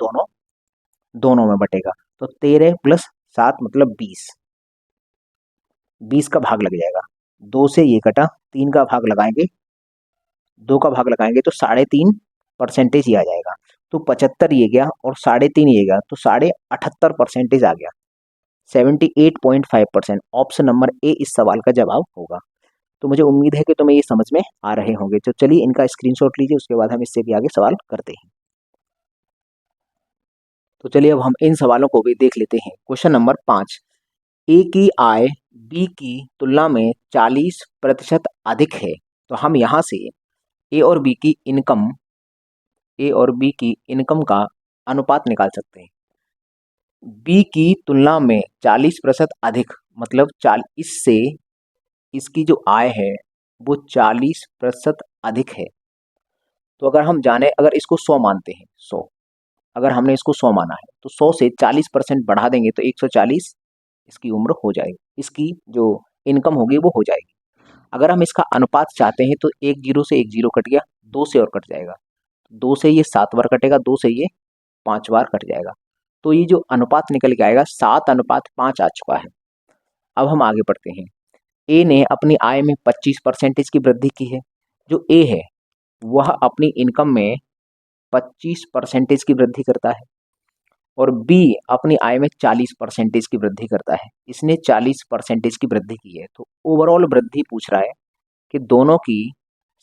दोनों में बटेगा। तो 13 + 7 मतलब 20, 20 का भाग लग जाएगा। 2 से ये कटा, 3 का भाग लगाएंगे, 2 का भाग लगाएंगे तो 3.5% ही आ जाएगा। तो 75 ये गया और 3.5 ये गया तो 78% आ गया। 78.5%। ऑप्शन नंबर ए इस सवाल का जवाब होगा। तो मुझे उम्मीद है कि तुम्हें ये समझ में आ रहे होंगे। तो चलिए इनका स्क्रीनशॉट लीजिए, उसके बाद हम इससे भी आगे सवाल करते हैं। तो चलिए अब हम इन सवालों को भी देख लेते हैं। क्वेश्चन नंबर 5, ए की आय बी की तुलना में 40% अधिक है। तो हम यहाँ से ए और बी की इनकम का अनुपात निकाल सकते हैं। बी की तुलना में 40% अधिक मतलब इससे इसकी जो आय है वो 40% अधिक है। तो अगर हम जाने, अगर इसको 100 मानते हैं, 100, अगर हमने इसको 100 माना है तो 100 से 40% बढ़ा देंगे तो 140 इसकी उम्र हो जाएगी, इसकी जो इनकम होगी वो हो जाएगी। अगर हम इसका अनुपात चाहते हैं तो 1 जीरो से 1 जीरो कट गया, 2 से और कट जाएगा, 2 से ये 7 बार कटेगा, 2 से ये 5 बार कट जाएगा। तो ये जो अनुपात निकल के आएगा 7:5 आ चुका है। अब हम आगे बढ़ते हैं। ए ने अपनी आय में 25% की वृद्धि की है। जो ए है वह अपनी इनकम में 25% की वृद्धि करता है और बी अपनी आय में 40% की वृद्धि करता है। इसने 40% की वृद्धि की है। तो ओवरऑल वृद्धि पूछ रहा है कि दोनों की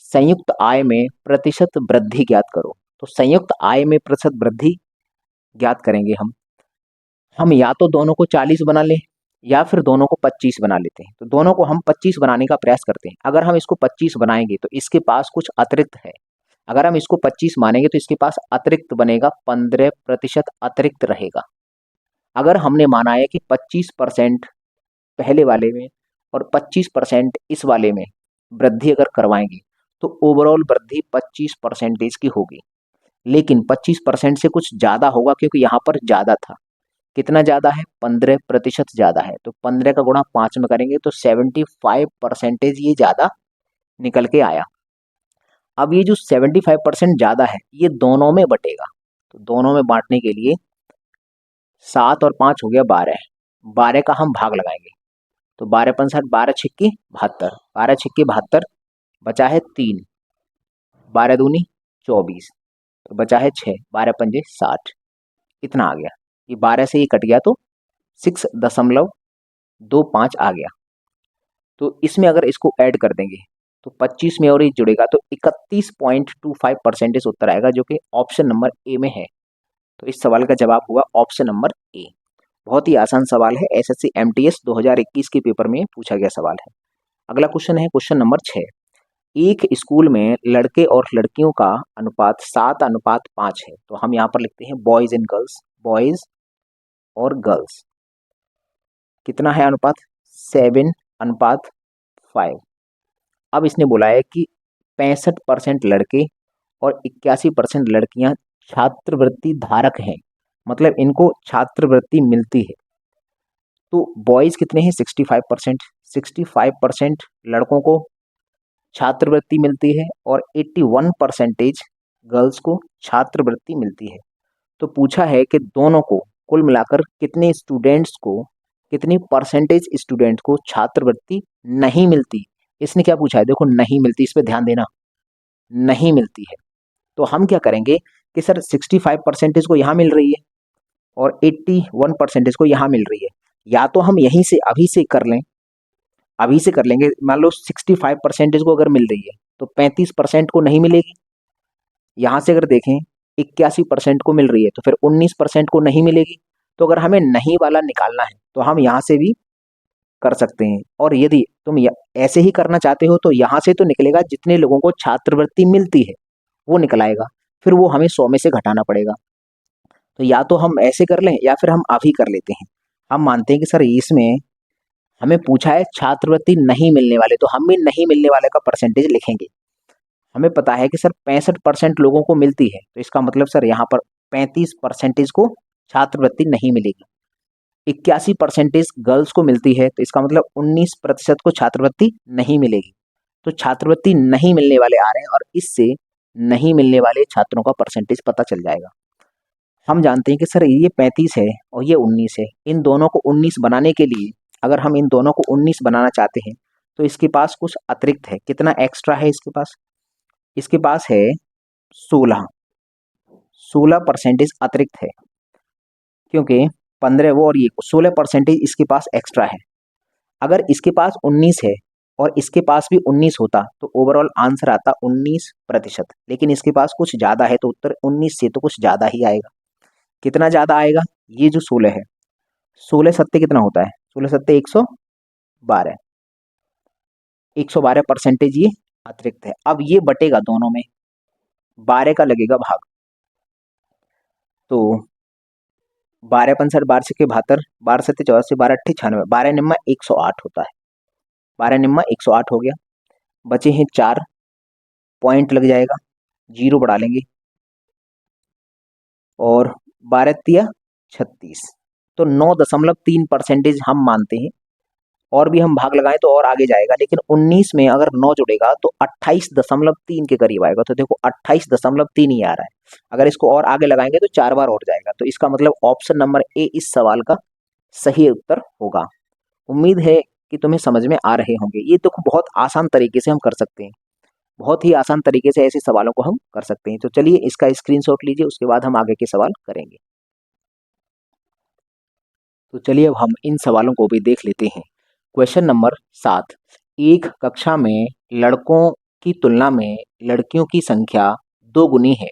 संयुक्त आय में प्रतिशत वृद्धि ज्ञात करो। तो संयुक्त आय में प्रतिशत वृद्धि ज्ञात करेंगे हम या तो दोनों को 40 बना लें या फिर दोनों को 25 बना लेते हैं। तो दोनों को हम 25 बनाने का प्रयास करते हैं। अगर हम इसको 25 बनाएंगे तो इसके पास कुछ अतिरिक्त है। अगर हम इसको 25 मानेंगे तो इसके पास अतिरिक्त बनेगा 15% अतिरिक्त रहेगा। अगर हमने माना है कि 25% पहले वाले में और 25% इस वाले में वृद्धि अगर करवाएंगे तो ओवरऑल वृद्धि 25% की होगी, लेकिन 25% से कुछ ज़्यादा होगा क्योंकि यहाँ पर ज़्यादा था। कितना ज़्यादा है? 15% ज़्यादा है। तो 15 का गुणा 5 में करेंगे तो 75% ये ज़्यादा निकल के आया। अब ये जो 75% ज़्यादा है ये दोनों में बटेगा, तो दोनों में बांटने के लिए 7 और 5 हो गया 12, 12 का हम भाग लगाएंगे तो 12 पंसठ 12 छिक्की 72, 12 छिक्की 72, बचा है 3, 12 दूनी 24, तो बचा है 6, 12 पंजे 60, इतना आ गया। ये 12 से ये कट गया तो 6.25 आ गया। तो इसमें अगर इसको ऐड कर देंगे तो 25 में और ये जुड़ेगा तो 31.25% उत्तर आएगा, जो कि ऑप्शन नंबर ए में है। तो इस सवाल का जवाब हुआ ऑप्शन नंबर ए। बहुत ही आसान सवाल है, एसएससी एमटीएस 2021 के पेपर में पूछा गया सवाल है। अगला क्वेश्चन है क्वेश्चन नंबर 6। एक स्कूल में लड़के और लड़कियों का अनुपात 7:5 है। तो हम यहाँ पर लिखते हैं बॉयज एंड गर्ल्स, बॉयज और गर्ल्स। कितना है अनुपात? 7:5। अब इसने बोला है कि 65% लड़के और 81% लड़कियां छात्रवृत्ति धारक हैं, मतलब इनको छात्रवृत्ति मिलती है। तो बॉयज कितने हैं? 65%, 65% लड़कों को छात्रवृत्ति मिलती है और 81% गर्ल्स को छात्रवृत्ति मिलती है। तो पूछा है कि दोनों को कुल मिलाकर कितने स्टूडेंट्स को, कितनी परसेंटेज स्टूडेंट्स को छात्रवृत्ति नहीं मिलती। इसने क्या पूछा है? देखो नहीं मिलती, इस पे ध्यान देना, नहीं मिलती है। तो हम क्या करेंगे कि सर 65% को यहाँ मिल रही है और 81% को यहाँ मिल रही है, या तो हम यहीं से अभी से कर लें, अभी से कर लेंगे। मान लो 65% को अगर मिल रही है तो 35% को नहीं मिलेगी। यहाँ से अगर देखें 81% को मिल रही है तो फिर 19% को नहीं मिलेगी। तो अगर हमें नहीं वाला निकालना है तो हम यहाँ से भी कर सकते हैं, और यदि तुम ऐसे ही करना चाहते हो तो यहाँ से तो निकलेगा जितने लोगों को छात्रवृत्ति मिलती है वो निकल आएगा, फिर वो हमें 100 में से घटाना पड़ेगा। तो या तो हम ऐसे कर लें या फिर हम अभी कर लेते हैं। हम मानते हैं कि सर इसमें हमें पूछा है छात्रवृत्ति नहीं मिलने वाले, तो हम भी नहीं मिलने वाले का परसेंटेज लिखेंगे। हमें पता है कि सर 65% लोगों को मिलती है, तो इसका मतलब सर यहाँ पर 35% को छात्रवृत्ति नहीं मिलेगी। 81% गर्ल्स को मिलती है, तो इसका मतलब 19% को छात्रवृत्ति नहीं मिलेगी। तो छात्रवृत्ति नहीं मिलने वाले आ रहे हैं और इससे नहीं मिलने वाले छात्रों का परसेंटेज पता चल जाएगा। हम जानते हैं कि सर ये 35 है और ये 19 है, इन दोनों को 19 बनाने के लिए अगर हम इन दोनों को 19 बनाना चाहते हैं तो इसके पास कुछ अतिरिक्त है। कितना एक्स्ट्रा है इसके पास? इसके पास है 16% अतिरिक्त है, क्योंकि 15 वो और ये 16% इसके पास एक्स्ट्रा है। अगर इसके पास 19 है और इसके पास भी 19 होता तो ओवरऑल आंसर आता 19%, लेकिन इसके पास कुछ ज़्यादा है तो उत्तर 19 से तो कुछ ज़्यादा ही आएगा। कितना ज़्यादा आएगा? ये जो 16 है, 16 सत्ते कितना होता है? 16 सत्ते 112, 112% ये अतिरिक्त है। अब ये बटेगा दोनों में, 12 का लगेगा भाग, तो 12 पंसठ 12 छक्के 72, 12 सत्ते 84, 12 अट्ठे 96, 12 निम्मा 108 होता है। 12 निम्मा 108 हो गया। बचे हैं 4, पॉइंट लग जाएगा, जीरो बढ़ा लेंगे और 12 तिया 36, तो 9.3% हम मानते हैं। और भी हम भाग लगाएं तो और आगे जाएगा, लेकिन 19 में अगर 9 जुड़ेगा तो 28.3 के करीब आएगा। तो देखो 28.3 ही आ रहा है। अगर इसको और आगे लगाएंगे तो 4 बार और जाएगा। तो इसका मतलब ऑप्शन नंबर ए इस सवाल का सही उत्तर होगा। उम्मीद है कि तुम्हें समझ में आ रहे होंगे। ये तो बहुत आसान तरीके से हम कर सकते हैं, बहुत ही आसान तरीके से ऐसे सवालों को हम कर सकते हैं। तो चलिए इसका स्क्रीनशॉट लीजिए, उसके बाद हम आगे के सवाल करेंगे। तो चलिए अब हम इन सवालों को भी देख लेते हैं। Question number 7। एक कक्षा में लड़कों की तुलना में लड़कियों की संख्या 2 गुनी है,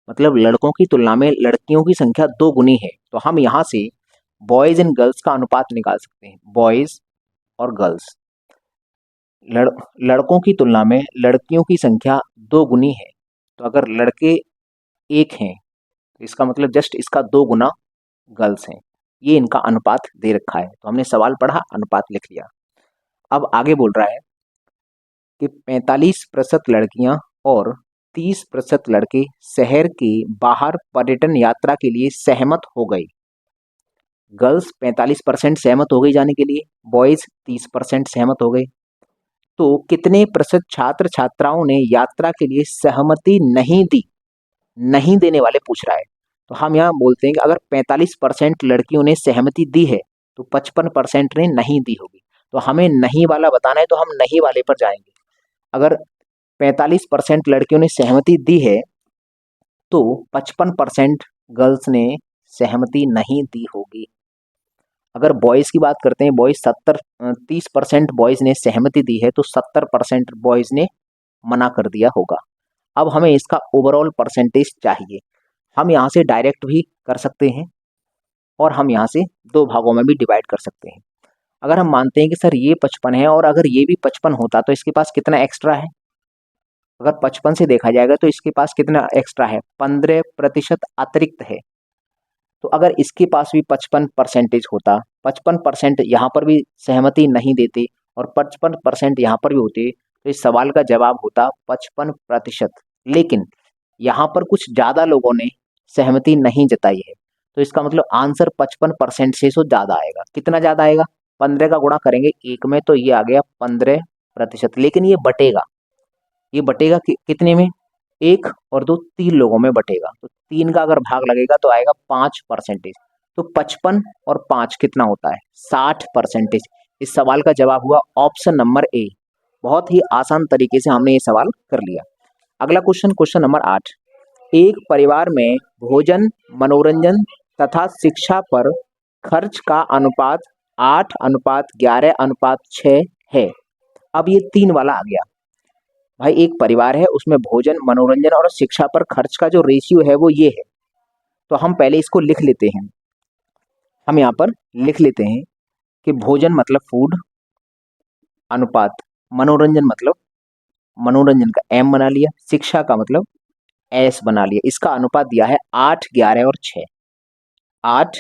मतलब लड़कों की तुलना में लड़कियों की संख्या 2 गुनी है। तो हम यहाँ से बॉयज एंड गर्ल्स का अनुपात निकाल सकते हैं, बॉयज और गर्ल्स। लड़कों की तुलना में लड़कियों की संख्या 2 गुनी है, तो अगर लड़के 1 हैं तो इसका मतलब जस्ट इसका 2 गुना गर्ल्स हैं। ये इनका अनुपात दे रखा है, तो हमने सवाल पढ़ा, अनुपात लिख लिया। अब आगे बोल रहा है कि 45% लड़कियां और 30% लड़के शहर के बाहर पर्यटन यात्रा के लिए सहमत हो गए। गर्ल्स 45% सहमत हो गई जाने के लिए, बॉयज 30% सहमत हो गए। तो कितने प्रतिशत छात्र छात्राओं ने यात्रा के लिए सहमति नहीं दी? नहीं देने वाले पूछ रहा है। तो हम यहाँ बोलते हैं कि अगर 45% लड़कियों ने सहमति दी है तो 55% ने नहीं दी होगी। तो हमें नहीं वाला बताना है, तो हम नहीं वाले पर जाएंगे। अगर 45% लड़कियों ने सहमति दी है तो 55% गर्ल्स ने सहमति नहीं दी होगी। अगर बॉयज की बात करते हैं, बॉयज 30% बॉयज ने सहमति दी है तो 70% बॉयज ने मना कर दिया होगा। अब हमें इसका ओवरऑल परसेंटेज चाहिए। हम यहाँ से डायरेक्ट भी कर सकते हैं और हम यहाँ से 2 भागों में भी डिवाइड कर सकते हैं। अगर हम मानते हैं कि सर ये 55 है और अगर ये भी 55 होता तो इसके पास कितना एक्स्ट्रा है? अगर 55 से देखा जाएगा तो इसके पास कितना एक्स्ट्रा है? 15% अतिरिक्त है। तो अगर इसके पास भी 55% होता, 55% यहाँ पर भी सहमति नहीं देते और 55% यहाँ पर भी होते, तो इस सवाल का जवाब होता 55%। लेकिन यहाँ पर कुछ ज़्यादा लोगों ने सहमति नहीं जताई है, तो इसका मतलब आंसर 55% से तो ज़्यादा आएगा। कितना ज़्यादा आएगा? 15 का गुणा करेंगे 1 में तो ये आ गया 15%। लेकिन ये बटेगा कितने में? 1 और 2 3 लोगों में बटेगा। तो 3 का अगर भाग लगेगा तो आएगा 5%। तो 55 और 5 कितना होता है? 60%। इस सवाल का जवाब हुआ ऑप्शन नंबर ए। बहुत ही आसान तरीके से हमने ये सवाल कर लिया। अगला क्वेश्चन, क्वेश्चन नंबर 8। एक परिवार में भोजन, मनोरंजन तथा शिक्षा पर खर्च का अनुपात 8:11:6 है। अब ये 3 वाला आ गया। भाई एक परिवार है, उसमें भोजन, मनोरंजन और शिक्षा पर खर्च का जो रेशियो है वो ये है। तो हम पहले इसको लिख लेते हैं। हम यहाँ पर लिख लेते हैं कि भोजन मतलब फूड, अनुपात मनोरंजन मतलब मनोरंजन का एम बना लिया, शिक्षा का मतलब एस बना लिया। इसका अनुपात दिया है 8, 11 और 6। 8,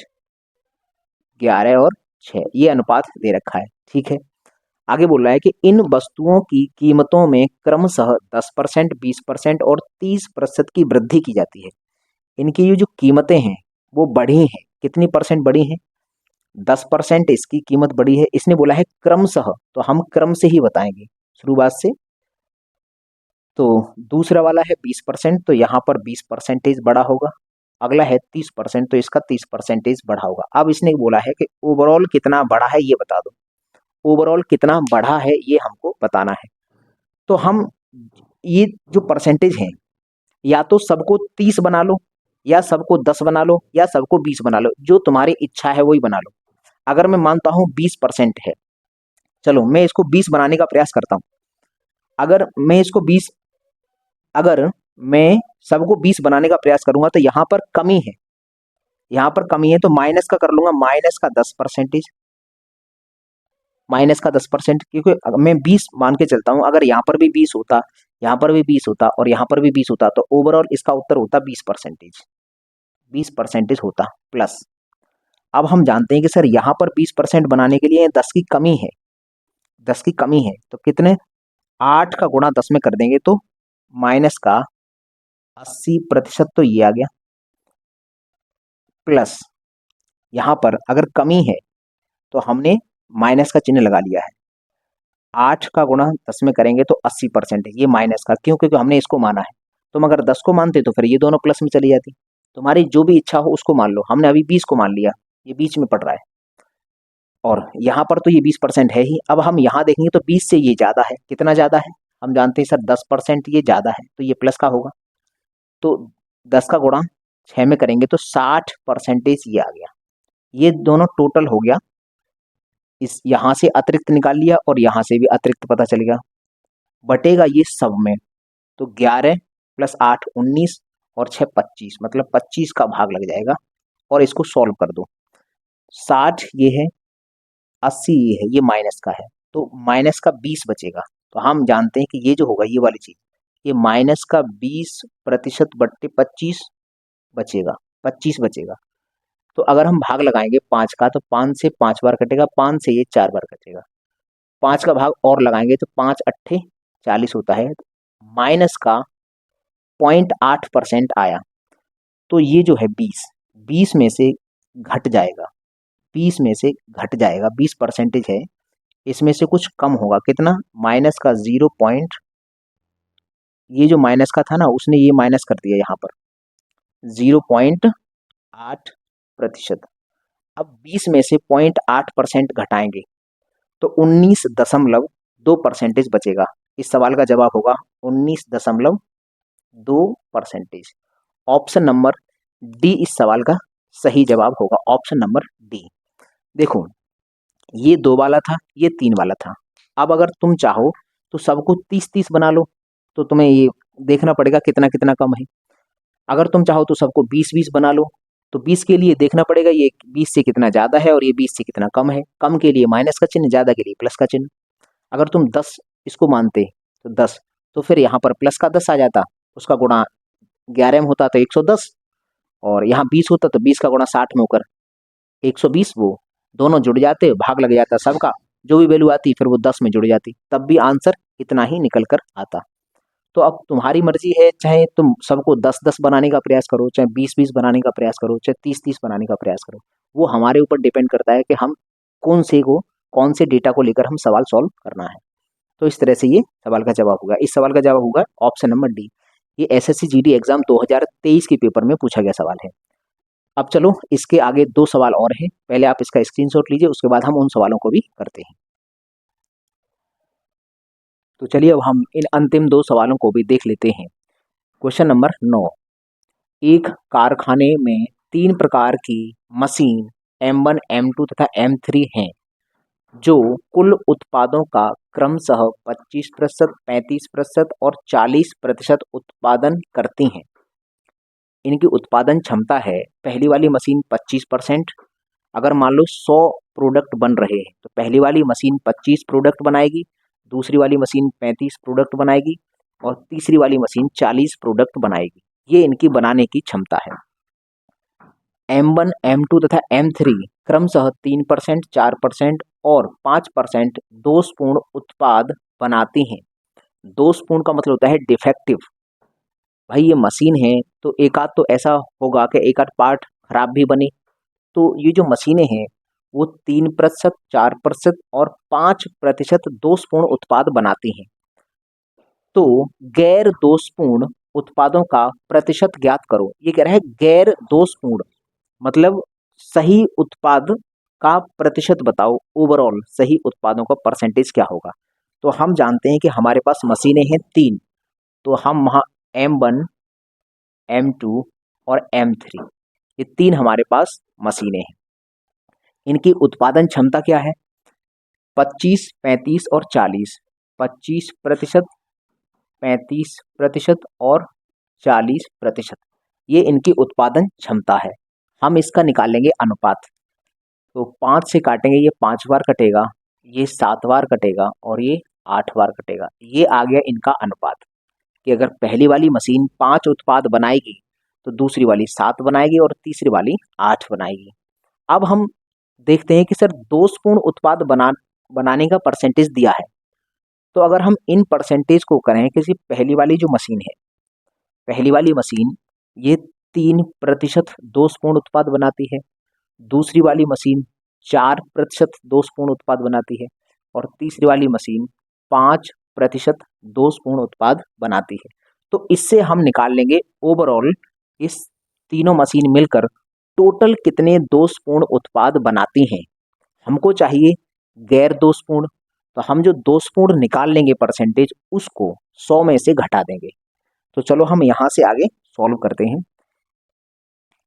11 और 6 ये अनुपात दे रखा है। ठीक है, आगे बोल रहा है कि इन वस्तुओं की कीमतों में क्रमशः 10%, 20% और 30% की वृद्धि की जाती है। इनकी ये जो कीमतें हैं वो बढ़ी हैं। कितनी परसेंट बढ़ी हैं? 10% इसकी कीमत बढ़ी है। इसने बोला है क्रमशः, तो हम क्रम से ही बताएंगे शुरुआत से। तो दूसरा वाला है 20%, तो यहाँ पर 20% बढ़ा होगा। अगला है 30%, तो इसका 30% बढ़ा होगा। अब इसने बोला है कि ओवरऑल कितना बढ़ा है ये बता दो। ओवरऑल कितना बढ़ा है ये हमको बताना है। तो हम ये जो परसेंटेज है, या तो सबको 30 बना लो, या सबको 10 बना लो, या सबको 20 बना लो, जो तुम्हारी इच्छा है वही बना लो। अगर मैं मानता हूँ 20% है, चलो मैं इसको 20 बनाने का प्रयास करता हूँ। अगर मैं सबको 20 बनाने का प्रयास करूंगा तो यहाँ पर कमी है, यहाँ पर कमी है, तो माइनस का कर लूंगा, माइनस का 10%। माइनस का 10%, क्योंकि मैं 20 मान के चलता हूं। अगर यहाँ पर भी 20 होता, यहाँ पर भी 20 होता और यहाँ पर भी 20 होता, तो ओवरऑल इसका उत्तर होता 20%। 20% होता प्लस। अब हम जानते हैं कि सर यहाँ पर 20% बनाने के लिए 10 की कमी है। 10 की कमी है तो कितने? 8 का गुणा 10 में कर देंगे तो माइनस का 80%, तो ये आ गया प्लस। यहाँ पर अगर कमी है तो हमने माइनस का चिन्ह लगा लिया है। 8 का गुणा 10 में करेंगे तो 80% है, ये माइनस का, क्यों? क्योंकि हमने इसको माना है। तुम अगर 10 को मानते तो फिर ये दोनों प्लस में चली जाती। तुम्हारी जो भी इच्छा हो उसको मान लो, हमने अभी 20 को मान लिया, ये बीच में पड़ रहा है। और यहाँ पर तो ये 20% है ही। अब हम यहाँ देखेंगे तो 20 से ये ज़्यादा है। कितना ज़्यादा है? हम जानते हैं सर 10% ये ज़्यादा है, तो ये प्लस का होगा। तो 10 का गुणा 6 में करेंगे तो 60% ये आ गया। ये दोनों टोटल हो गया। इस यहाँ से अतिरिक्त निकाल लिया और यहाँ से भी अतिरिक्त पता चल गया। बटेगा ये सब में, तो 11 + 8 19 और 6 25, मतलब 25 का भाग लग जाएगा। और इसको सॉल्व कर दो। 60 ये है, 80 ये है, ये माइनस का है, तो माइनस का 20 बचेगा। तो हम जानते हैं कि ये जो होगा ये वाली चीज ये माइनस का 20% बट्टे 25 बचेगा, 25 बचेगा। तो अगर हम भाग लगाएंगे 5 का, तो 5 से 5 बार कटेगा, 5 से ये 4 बार कटेगा। 5 का भाग और लगाएंगे तो 5 अट्ठे 40 होता है, माइनस का 0.8% आया। तो ये जो है 20 में से घट जाएगा, 20 में से घट जाएगा, 20% है, इसमें से कुछ कम होगा, कितना, माइनस का 0 पॉइंट, ये जो माइनस का था ना उसने ये माइनस कर दिया यहाँ पर 0.8%। अब 20 में से 0.8% घटाएंगे तो 19.2% बचेगा। इस सवाल का जवाब होगा 19.2%। ऑप्शन नंबर डी इस सवाल का सही जवाब होगा, ऑप्शन नंबर डी। देखो ये 2 वाला था, ये 3 वाला था। अब अगर तुम चाहो तो सबको 30-30 बना लो, तो तुम्हें ये देखना पड़ेगा कितना कितना कम है। अगर तुम चाहो तो सबको 20-20 बना लो, तो 20 के लिए देखना पड़ेगा ये 20 से कितना ज़्यादा है और ये 20 से कितना कम है। कम के लिए माइनस का चिन्ह, ज़्यादा के लिए प्लस का चिन्ह। अगर तुम 10 इसको मानते तो 10, तो फिर यहाँ पर प्लस का 10 आ जाता, उसका गुणा 11 में होता तो 110, और यहाँ 20 होता तो 20 का गुणा 60 में होकर 120, वो दोनों जुड़ जाते, भाग लग जाता सबका, जो भी वैल्यू आती फिर वो 10 में जुड़ जाती, तब भी आंसर इतना ही निकल कर आता। तो अब तुम्हारी मर्जी है, चाहे तुम सबको 10-10 बनाने का प्रयास करो, चाहे 20-20 बनाने का प्रयास करो, चाहे 30-30 बनाने का प्रयास करो, वो हमारे ऊपर डिपेंड करता है कि हम कौन से डेटा को लेकर हम सवाल सॉल्व करना है। तो इस तरह से ये सवाल का जवाब होगा, इस सवाल का जवाब होगा ऑप्शन नंबर डी। ये एसएससी जीडी एग्जाम 2023 के पेपर में पूछा गया सवाल है। अब चलो इसके आगे 2 सवाल और हैं, पहले आप इसका स्क्रीनशॉट लीजिए, उसके बाद हम उन सवालों को भी करते हैं। तो चलिए अब हम इन अंतिम 2 सवालों को भी देख लेते हैं। क्वेश्चन नंबर 9, एक कारखाने में 3 प्रकार की मशीन M1, M2 तथा M3 हैं, जो कुल उत्पादों का क्रमशः 25%, 35% और 40% उत्पादन करती हैं। इनकी उत्पादन क्षमता है, पहली वाली मशीन 25%, अगर मान लो 100 प्रोडक्ट बन रहे हैं तो पहली वाली मशीन 25 प्रोडक्ट बनाएगी, दूसरी वाली मशीन 35 प्रोडक्ट बनाएगी और तीसरी वाली मशीन 40 प्रोडक्ट बनाएगी। ये इनकी बनाने की क्षमता है। M1, M2 तथा M3 क्रमशः 3%, 4% और 5% दोषपूर्ण उत्पाद बनाती हैं। दोषपूर्ण का मतलब होता है डिफेक्टिव। भाई ये मशीन है तो एक आध तो ऐसा होगा कि एक आध पार्ट खराब भी बने, तो ये जो मशीनें हैं वो 3%, 4% और 5% दोषपूर्ण उत्पाद बनाती हैं। तो गैर दोषपूर्ण उत्पादों का प्रतिशत ज्ञात करो। ये कह रहा है गैर दोषपूर्ण मतलब सही उत्पाद का प्रतिशत बताओ, ओवरऑल सही उत्पादों का परसेंटेज क्या होगा। तो हम जानते हैं कि हमारे पास मशीनें हैं 3, तो हम वहाँ M1, M2 और M3 ये 3 हमारे पास मशीनें हैं। इनकी उत्पादन क्षमता क्या है, 25, 35 और 40, 25%, 35% और 40%, ये इनकी उत्पादन क्षमता है। हम इसका निकालेंगे अनुपात। तो 5 से काटेंगे, ये 5 बार कटेगा, ये 7 बार कटेगा और ये 8 बार कटेगा। ये आ गया इनका अनुपात कि अगर पहली वाली मशीन 5 उत्पाद बनाएगी तो दूसरी वाली 7 बनाएगी और तीसरी वाली 8 बनाएगी। अब हम देखते हैं कि सर दोषपूर्ण उत्पाद बनाने का परसेंटेज दिया है, तो अगर हम इन परसेंटेज को करें, किसी पहली वाली जो मशीन है, पहली वाली मशीन ये 3% दोषपूर्ण उत्पाद बनाती है, दूसरी वाली मशीन 4% दोषपूर्ण उत्पाद बनाती है और तीसरी वाली मशीन 5% दोषपूर्ण उत्पाद बनाती है। तो इससे हम निकाल लेंगे ओवरऑल इस तीनों मशीन मिलकर टोटल कितने दोषपूर्ण उत्पाद बनाती हैं। हमको चाहिए गैर दोषपूर्ण, तो हम जो दोषपूर्ण निकाल लेंगे परसेंटेज उसको 100 में से घटा देंगे। तो चलो हम यहाँ से आगे सॉल्व करते हैं।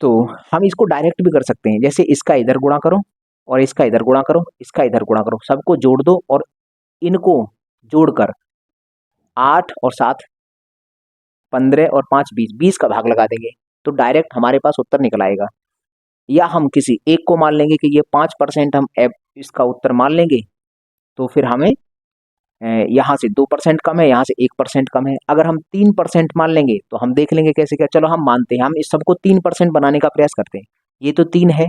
तो हम इसको डायरेक्ट भी कर सकते हैं, जैसे इसका इधर गुणा करो और इसका इधर गुणा करो, इसका इधर गुणा करो, सबको जोड़ दो और इनको जोड़कर 8 और 7 15 और 5 20, 20 का भाग लगा देंगे तो डायरेक्ट हमारे पास उत्तर निकल आएगा। या हम किसी एक को मान लेंगे कि ये 5% हम इसका उत्तर मान लेंगे, तो फिर हमें यहाँ से 2% कम है, यहाँ से 1% कम है। अगर हम 3% मान लेंगे तो हम देख लेंगे कैसे क्या। चलो हम मानते हैं, हम इस सबको 3% बनाने का प्रयास करते हैं। ये तो 3 है,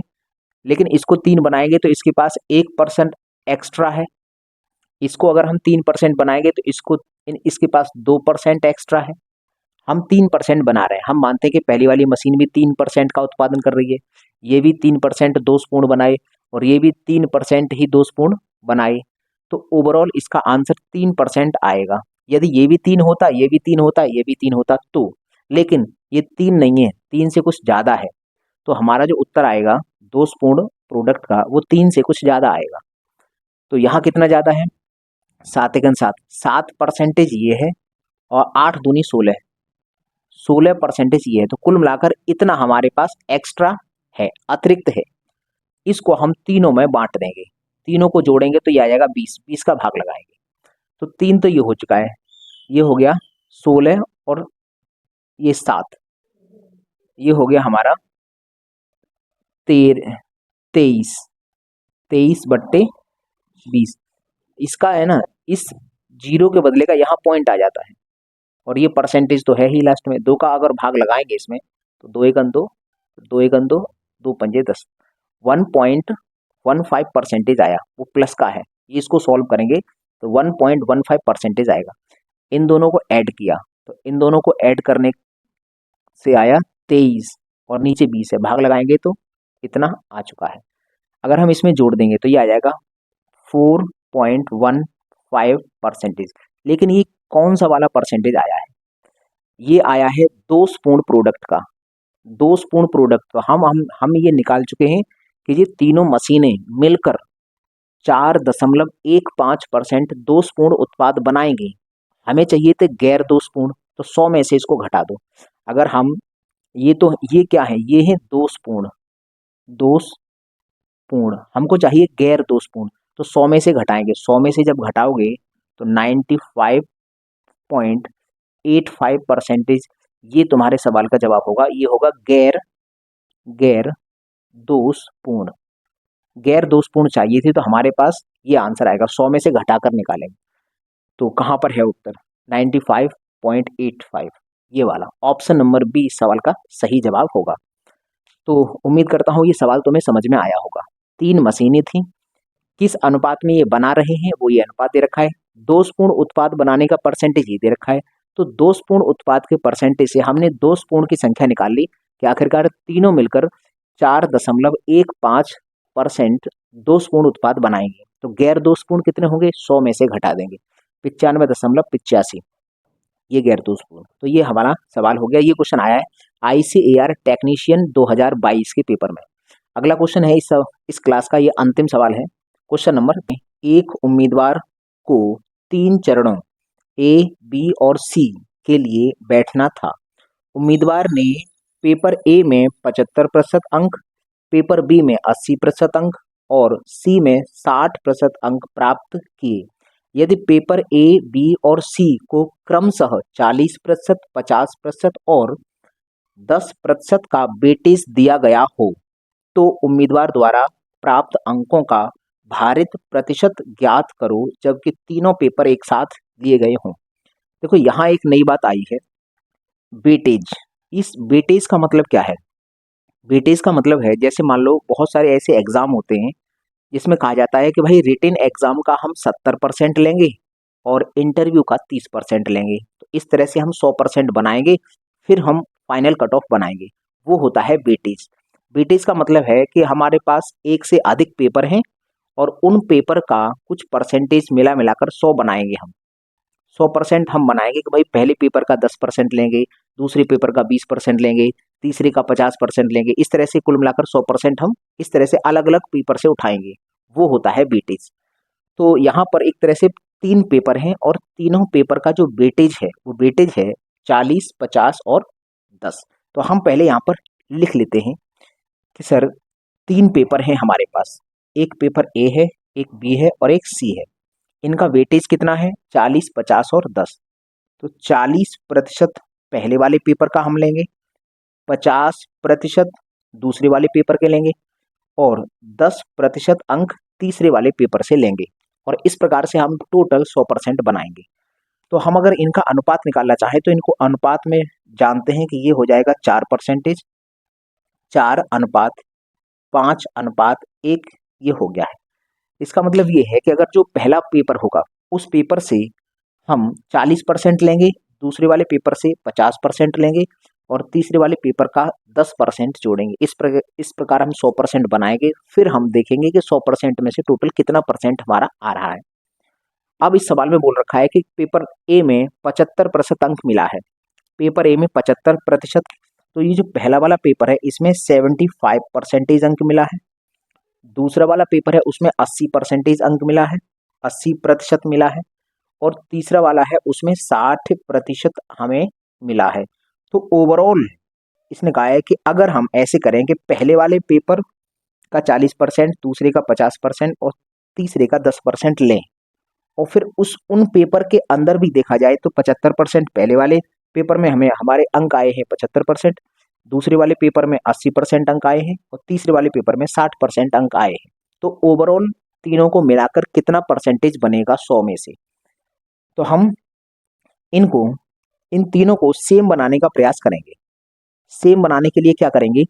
लेकिन इसको 3 बनाएंगे तो इसके पास 1% एक्स्ट्रा है। इसको अगर हम 3% बनाएंगे तो इसके पास 2% एक्स्ट्रा है। हम 3% बना रहे हैं। हम मानते हैं कि पहली वाली मशीन भी 3% का उत्पादन कर रही है, ये भी 3% दोषपूर्ण बनाए, और ये भी 3% ही दोषपूर्ण बनाए। तो ओवरऑल इसका आंसर 3% आएगा। यदि ये भी 3 होता, ये भी 3 होता, ये भी 3 होता तो, लेकिन ये 3 नहीं है, 3 से कुछ ज़्यादा है। तो हमारा जो उत्तर आएगा दोषपूर्ण प्रोडक्ट का, वो 3 से कुछ ज़्यादा आएगा। तो यहाँ कितना ज़्यादा है? 7 एकन 7, 7% ये है, और 8 दूनी 16, 16% ये है। तो कुल मिलाकर इतना हमारे पास एक्स्ट्रा है, अतिरिक्त है। इसको हम तीनों में बांट देंगे, तीनों को जोड़ेंगे तो ये आ जाएगा 20, 20 का भाग लगाएंगे। तो 3 तो ये हो चुका है, ये हो गया 16, और ये 7, ये हो गया हमारा 23, 23/20। इसका है ना, इस जीरो के बदले का यहाँ पॉइंट आ जाता है, और ये परसेंटेज तो है ही लास्ट में। 2 का अगर भाग लगाएंगे इसमें तो 2 एकन 2, 2 एकन 2, 2 पंजे 10, 1.15% आया, वो प्लस का है। इसको सॉल्व करेंगे तो 1.15% आएगा। इन दोनों को ऐड किया तो इन दोनों को ऐड करने से आया 23, और नीचे 20 है, भाग लगाएंगे तो इतना आ चुका है। अगर हम इसमें जोड़ देंगे तो ये आ जाएगा 4.15%। लेकिन ये कौन सा वाला परसेंटेज आया है? ये आया है दोषपूर्ण प्रोडक्ट का। दोषपूर्ण प्रोडक्ट का हम ये निकाल चुके हैं कि ये तीनों मशीनें मिलकर 4.15% दोषपूर्ण उत्पाद बनाएंगी। हमें चाहिए थे गैर दोषपूर्ण, तो 100 में से इसको घटा दो। अगर हम ये क्या है? ये है दोषपूर्ण, दोषपूर्ण। हमको चाहिए गैर दोषपूर्ण, तो 100 में से घटाएंगे। 100 में से जब घटाओगे तो 95.85%, ये तुम्हारे सवाल का जवाब होगा। ये होगा गैर दोषपूर्ण। गैर दोषपूर्ण चाहिए थी, तो हमारे पास ये आंसर आएगा। 100 में से घटाकर निकालेंगे तो कहाँ पर है उत्तर? 95.85, ये वाला ऑप्शन नंबर बी इस सवाल का सही जवाब होगा। तो उम्मीद करता हूँ ये सवाल तुम्हें समझ में आया होगा। 3 मशीनें थी, किस अनुपात में ये बना रहे हैं वो ये अनुपात दे रखा है। दोषपूर्ण उत्पाद बनाने का परसेंटेज ये दे रखा है। तो दोषपूर्ण उत्पाद के परसेंटेज से हमने दोषपूर्ण की संख्या निकाल ली कि आखिरकार तीनों मिलकर 4.15% दोषपूर्ण उत्पाद बनाएंगे। तो गैर दोषपूर्ण कितने होंगे? 100 में से घटा देंगे, 95.85, ये गैर दोषपूर्ण। तो ये हमारा सवाल हो गया। ये क्वेश्चन आया है ICAR टेक्नीशियन 2022 के पेपर में। अगला क्वेश्चन है इस क्लास का, ये अंतिम सवाल है। क्वेश्चन नंबर, एक उम्मीदवार को 3 चरणों A, B और C के लिए बैठना था। उम्मीदवार ने पेपर A में 75% अंक, पेपर B में 80% अंक और C में 60% अंक प्राप्त किए। यदि पेपर A, B और C को क्रमशः 40%, 50% और 10% का वेटेज दिया गया हो तो उम्मीदवार द्वारा प्राप्त अंकों का भारित प्रतिशत ज्ञात करो, जबकि तीनों पेपर एक साथ लिए गए हों। देखो यहाँ एक नई बात आई है, वेटेज। इस वेटेज का मतलब क्या है? वेटेज का मतलब है, जैसे मान लो बहुत सारे ऐसे एग्जाम होते हैं जिसमें कहा जाता है कि भाई रिटन एग्जाम का हम 70% लेंगे और इंटरव्यू का 30% लेंगे। तो इस तरह से हम 100% बनाएंगे, फिर हम फाइनल कट ऑफ बनाएंगे। वो होता है वेटेज। वेटेज का मतलब है कि हमारे पास एक से अधिक पेपर हैं और उन पेपर का कुछ परसेंटेज मिलाकर 100 बनाएंगे। हम 100% हम बनाएंगे कि भाई पहले पेपर का 10% लेंगे, दूसरे पेपर का 20% लेंगे, तीसरे का 50% लेंगे। इस तरह से कुल मिलाकर 100% हम इस तरह से अलग अलग पेपर से उठाएंगे। वो होता है वेटेज। तो यहाँ पर एक तरह से 3 पेपर हैं और तीनों पेपर का जो वेटेज है वो वेटेज है 40, 50 और 10। तो हम पहले यहाँ पर लिख लेते हैं कि सर 3 पेपर हैं हमारे पास, एक पेपर A है, एक B है और एक C है। इनका वेटेज कितना है? 40, 50 और 10। तो 40% पहले वाले पेपर का हम लेंगे, 50% दूसरे वाले पेपर के लेंगे और 10% अंक तीसरे वाले पेपर से लेंगे। और इस प्रकार से हम टोटल 100% बनाएंगे। तो हम अगर इनका अनुपात निकालना चाहें तो इनको अनुपात में जानते हैं कि ये हो जाएगा 4%, 4:5:1 ये हो गया है। इसका मतलब ये है कि अगर जो पहला पेपर होगा उस पेपर से हम 40% लेंगे, दूसरे वाले पेपर से 50% लेंगे और तीसरे वाले पेपर का 10% जोड़ेंगे। इस प्रकार हम 100% बनाएंगे। फिर हम देखेंगे कि 100% में से टोटल कितना परसेंट हमारा आ रहा है। अब इस सवाल में बोल रखा है कि पेपर ए में 75% अंक मिला है। पेपर ए में 75%, तो ये जो पहला वाला पेपर है इसमें 75% अंक मिला है। दूसरा वाला पेपर है उसमें 80% अंक मिला है, 80% मिला है। और तीसरा वाला है उसमें 60% हमें मिला है। तो ओवरऑल इसने कहा है कि अगर हम ऐसे करें कि पहले वाले पेपर का 40%, दूसरे का 50% और तीसरे का 10% लें और फिर उन पेपर के अंदर भी देखा जाए तो 75% पहले वाले पेपर में हमें हमारे अंक आए हैं 75%, दूसरे वाले पेपर में 80% अंक आए हैं और तीसरे वाले पेपर में 60% अंक आए हैं। तो ओवरऑल तीनों को मिलाकर कितना परसेंटेज बनेगा 100 में से। तो हम इन तीनों को सेम बनाने का प्रयास करेंगे। सेम बनाने के लिए क्या करेंगे,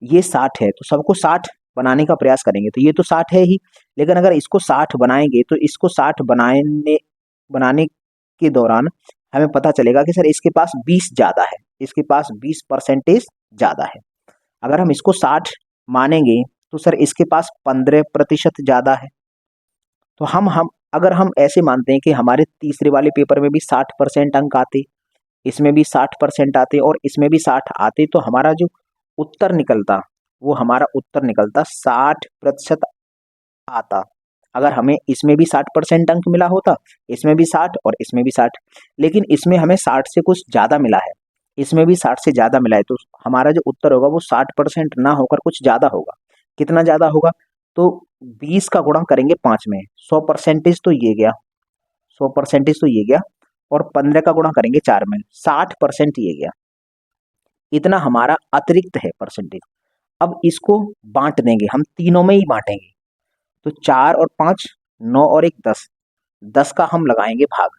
ये 60 है तो सबको 60 बनाने का प्रयास करेंगे। तो ये तो 60 है ही, लेकिन अगर इसको 60 बनाएंगे तो इसको 60 बनाने के दौरान हमें पता चलेगा कि सर इसके पास 20 ज़्यादा है, इसके पास 20% ज़्यादा है। अगर हम इसको 60 मानेंगे तो सर इसके पास 15% ज़्यादा है। तो हम अगर हम ऐसे मानते हैं कि हमारे तीसरे वाले पेपर में भी 60% अंक आते, इसमें भी 60% आते और इसमें भी 60 आते, तो हमारा जो उत्तर निकलता वो हमारा उत्तर निकलता 60% आता। अगर हमें इसमें भी 60% अंक मिला होता, इसमें भी 60 और इसमें भी 60, लेकिन इसमें हमें 60 से कुछ ज़्यादा मिला है, इसमें भी 60 से ज़्यादा मिला है, तो हमारा जो उत्तर होगा वो 60% ना होकर कुछ ज़्यादा होगा। कितना ज़्यादा होगा, तो 20 का गुणा करेंगे 5 में, 100% तो ये गया, 100% तो ये गया और 15 का गुणा करेंगे 4 में, 60% ये गया। इतना हमारा अतिरिक्त है परसेंटेज। अब इसको बांट देंगे, हम तीनों में ही बांटेंगे। तो 4 और 5 9 और 1 10, 10 का हम लगाएंगे भाग।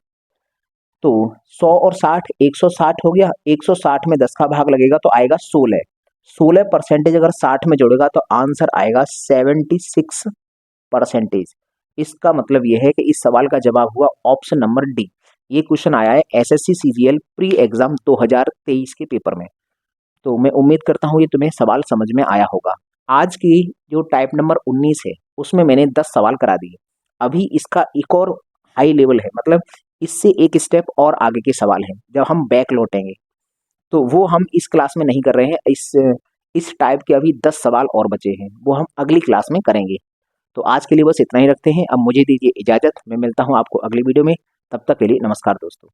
तो 100 और 60 160 हो गया, 160 में 10 का भाग लगेगा तो आएगा 16। 16% अगर 60 में जोड़ेगा तो आंसर आएगा 76%। इसका मतलब यह है कि इस सवाल का जवाब हुआ ऑप्शन नंबर डी। ये क्वेश्चन आया है एसएससी सीजीएल प्री एग्जाम 2023 के पेपर में। तो मैं उम्मीद करता हूँ ये तुम्हें सवाल समझ में आया होगा। आज की जो टाइप नंबर 19 है उसमें मैंने 10 सवाल करा दिए। अभी इसका एक और हाई लेवल है, मतलब इससे एक स्टेप और आगे के सवाल हैं जब हम बैक लौटेंगे, तो वो हम इस क्लास में नहीं कर रहे हैं। इस टाइप के अभी 10 सवाल और बचे हैं, वो हम अगली क्लास में करेंगे। तो आज के लिए बस इतना ही रखते हैं। अब मुझे दीजिए इजाज़त, मैं मिलता हूँ आपको अगली वीडियो में। तब तक के लिए नमस्कार दोस्तों।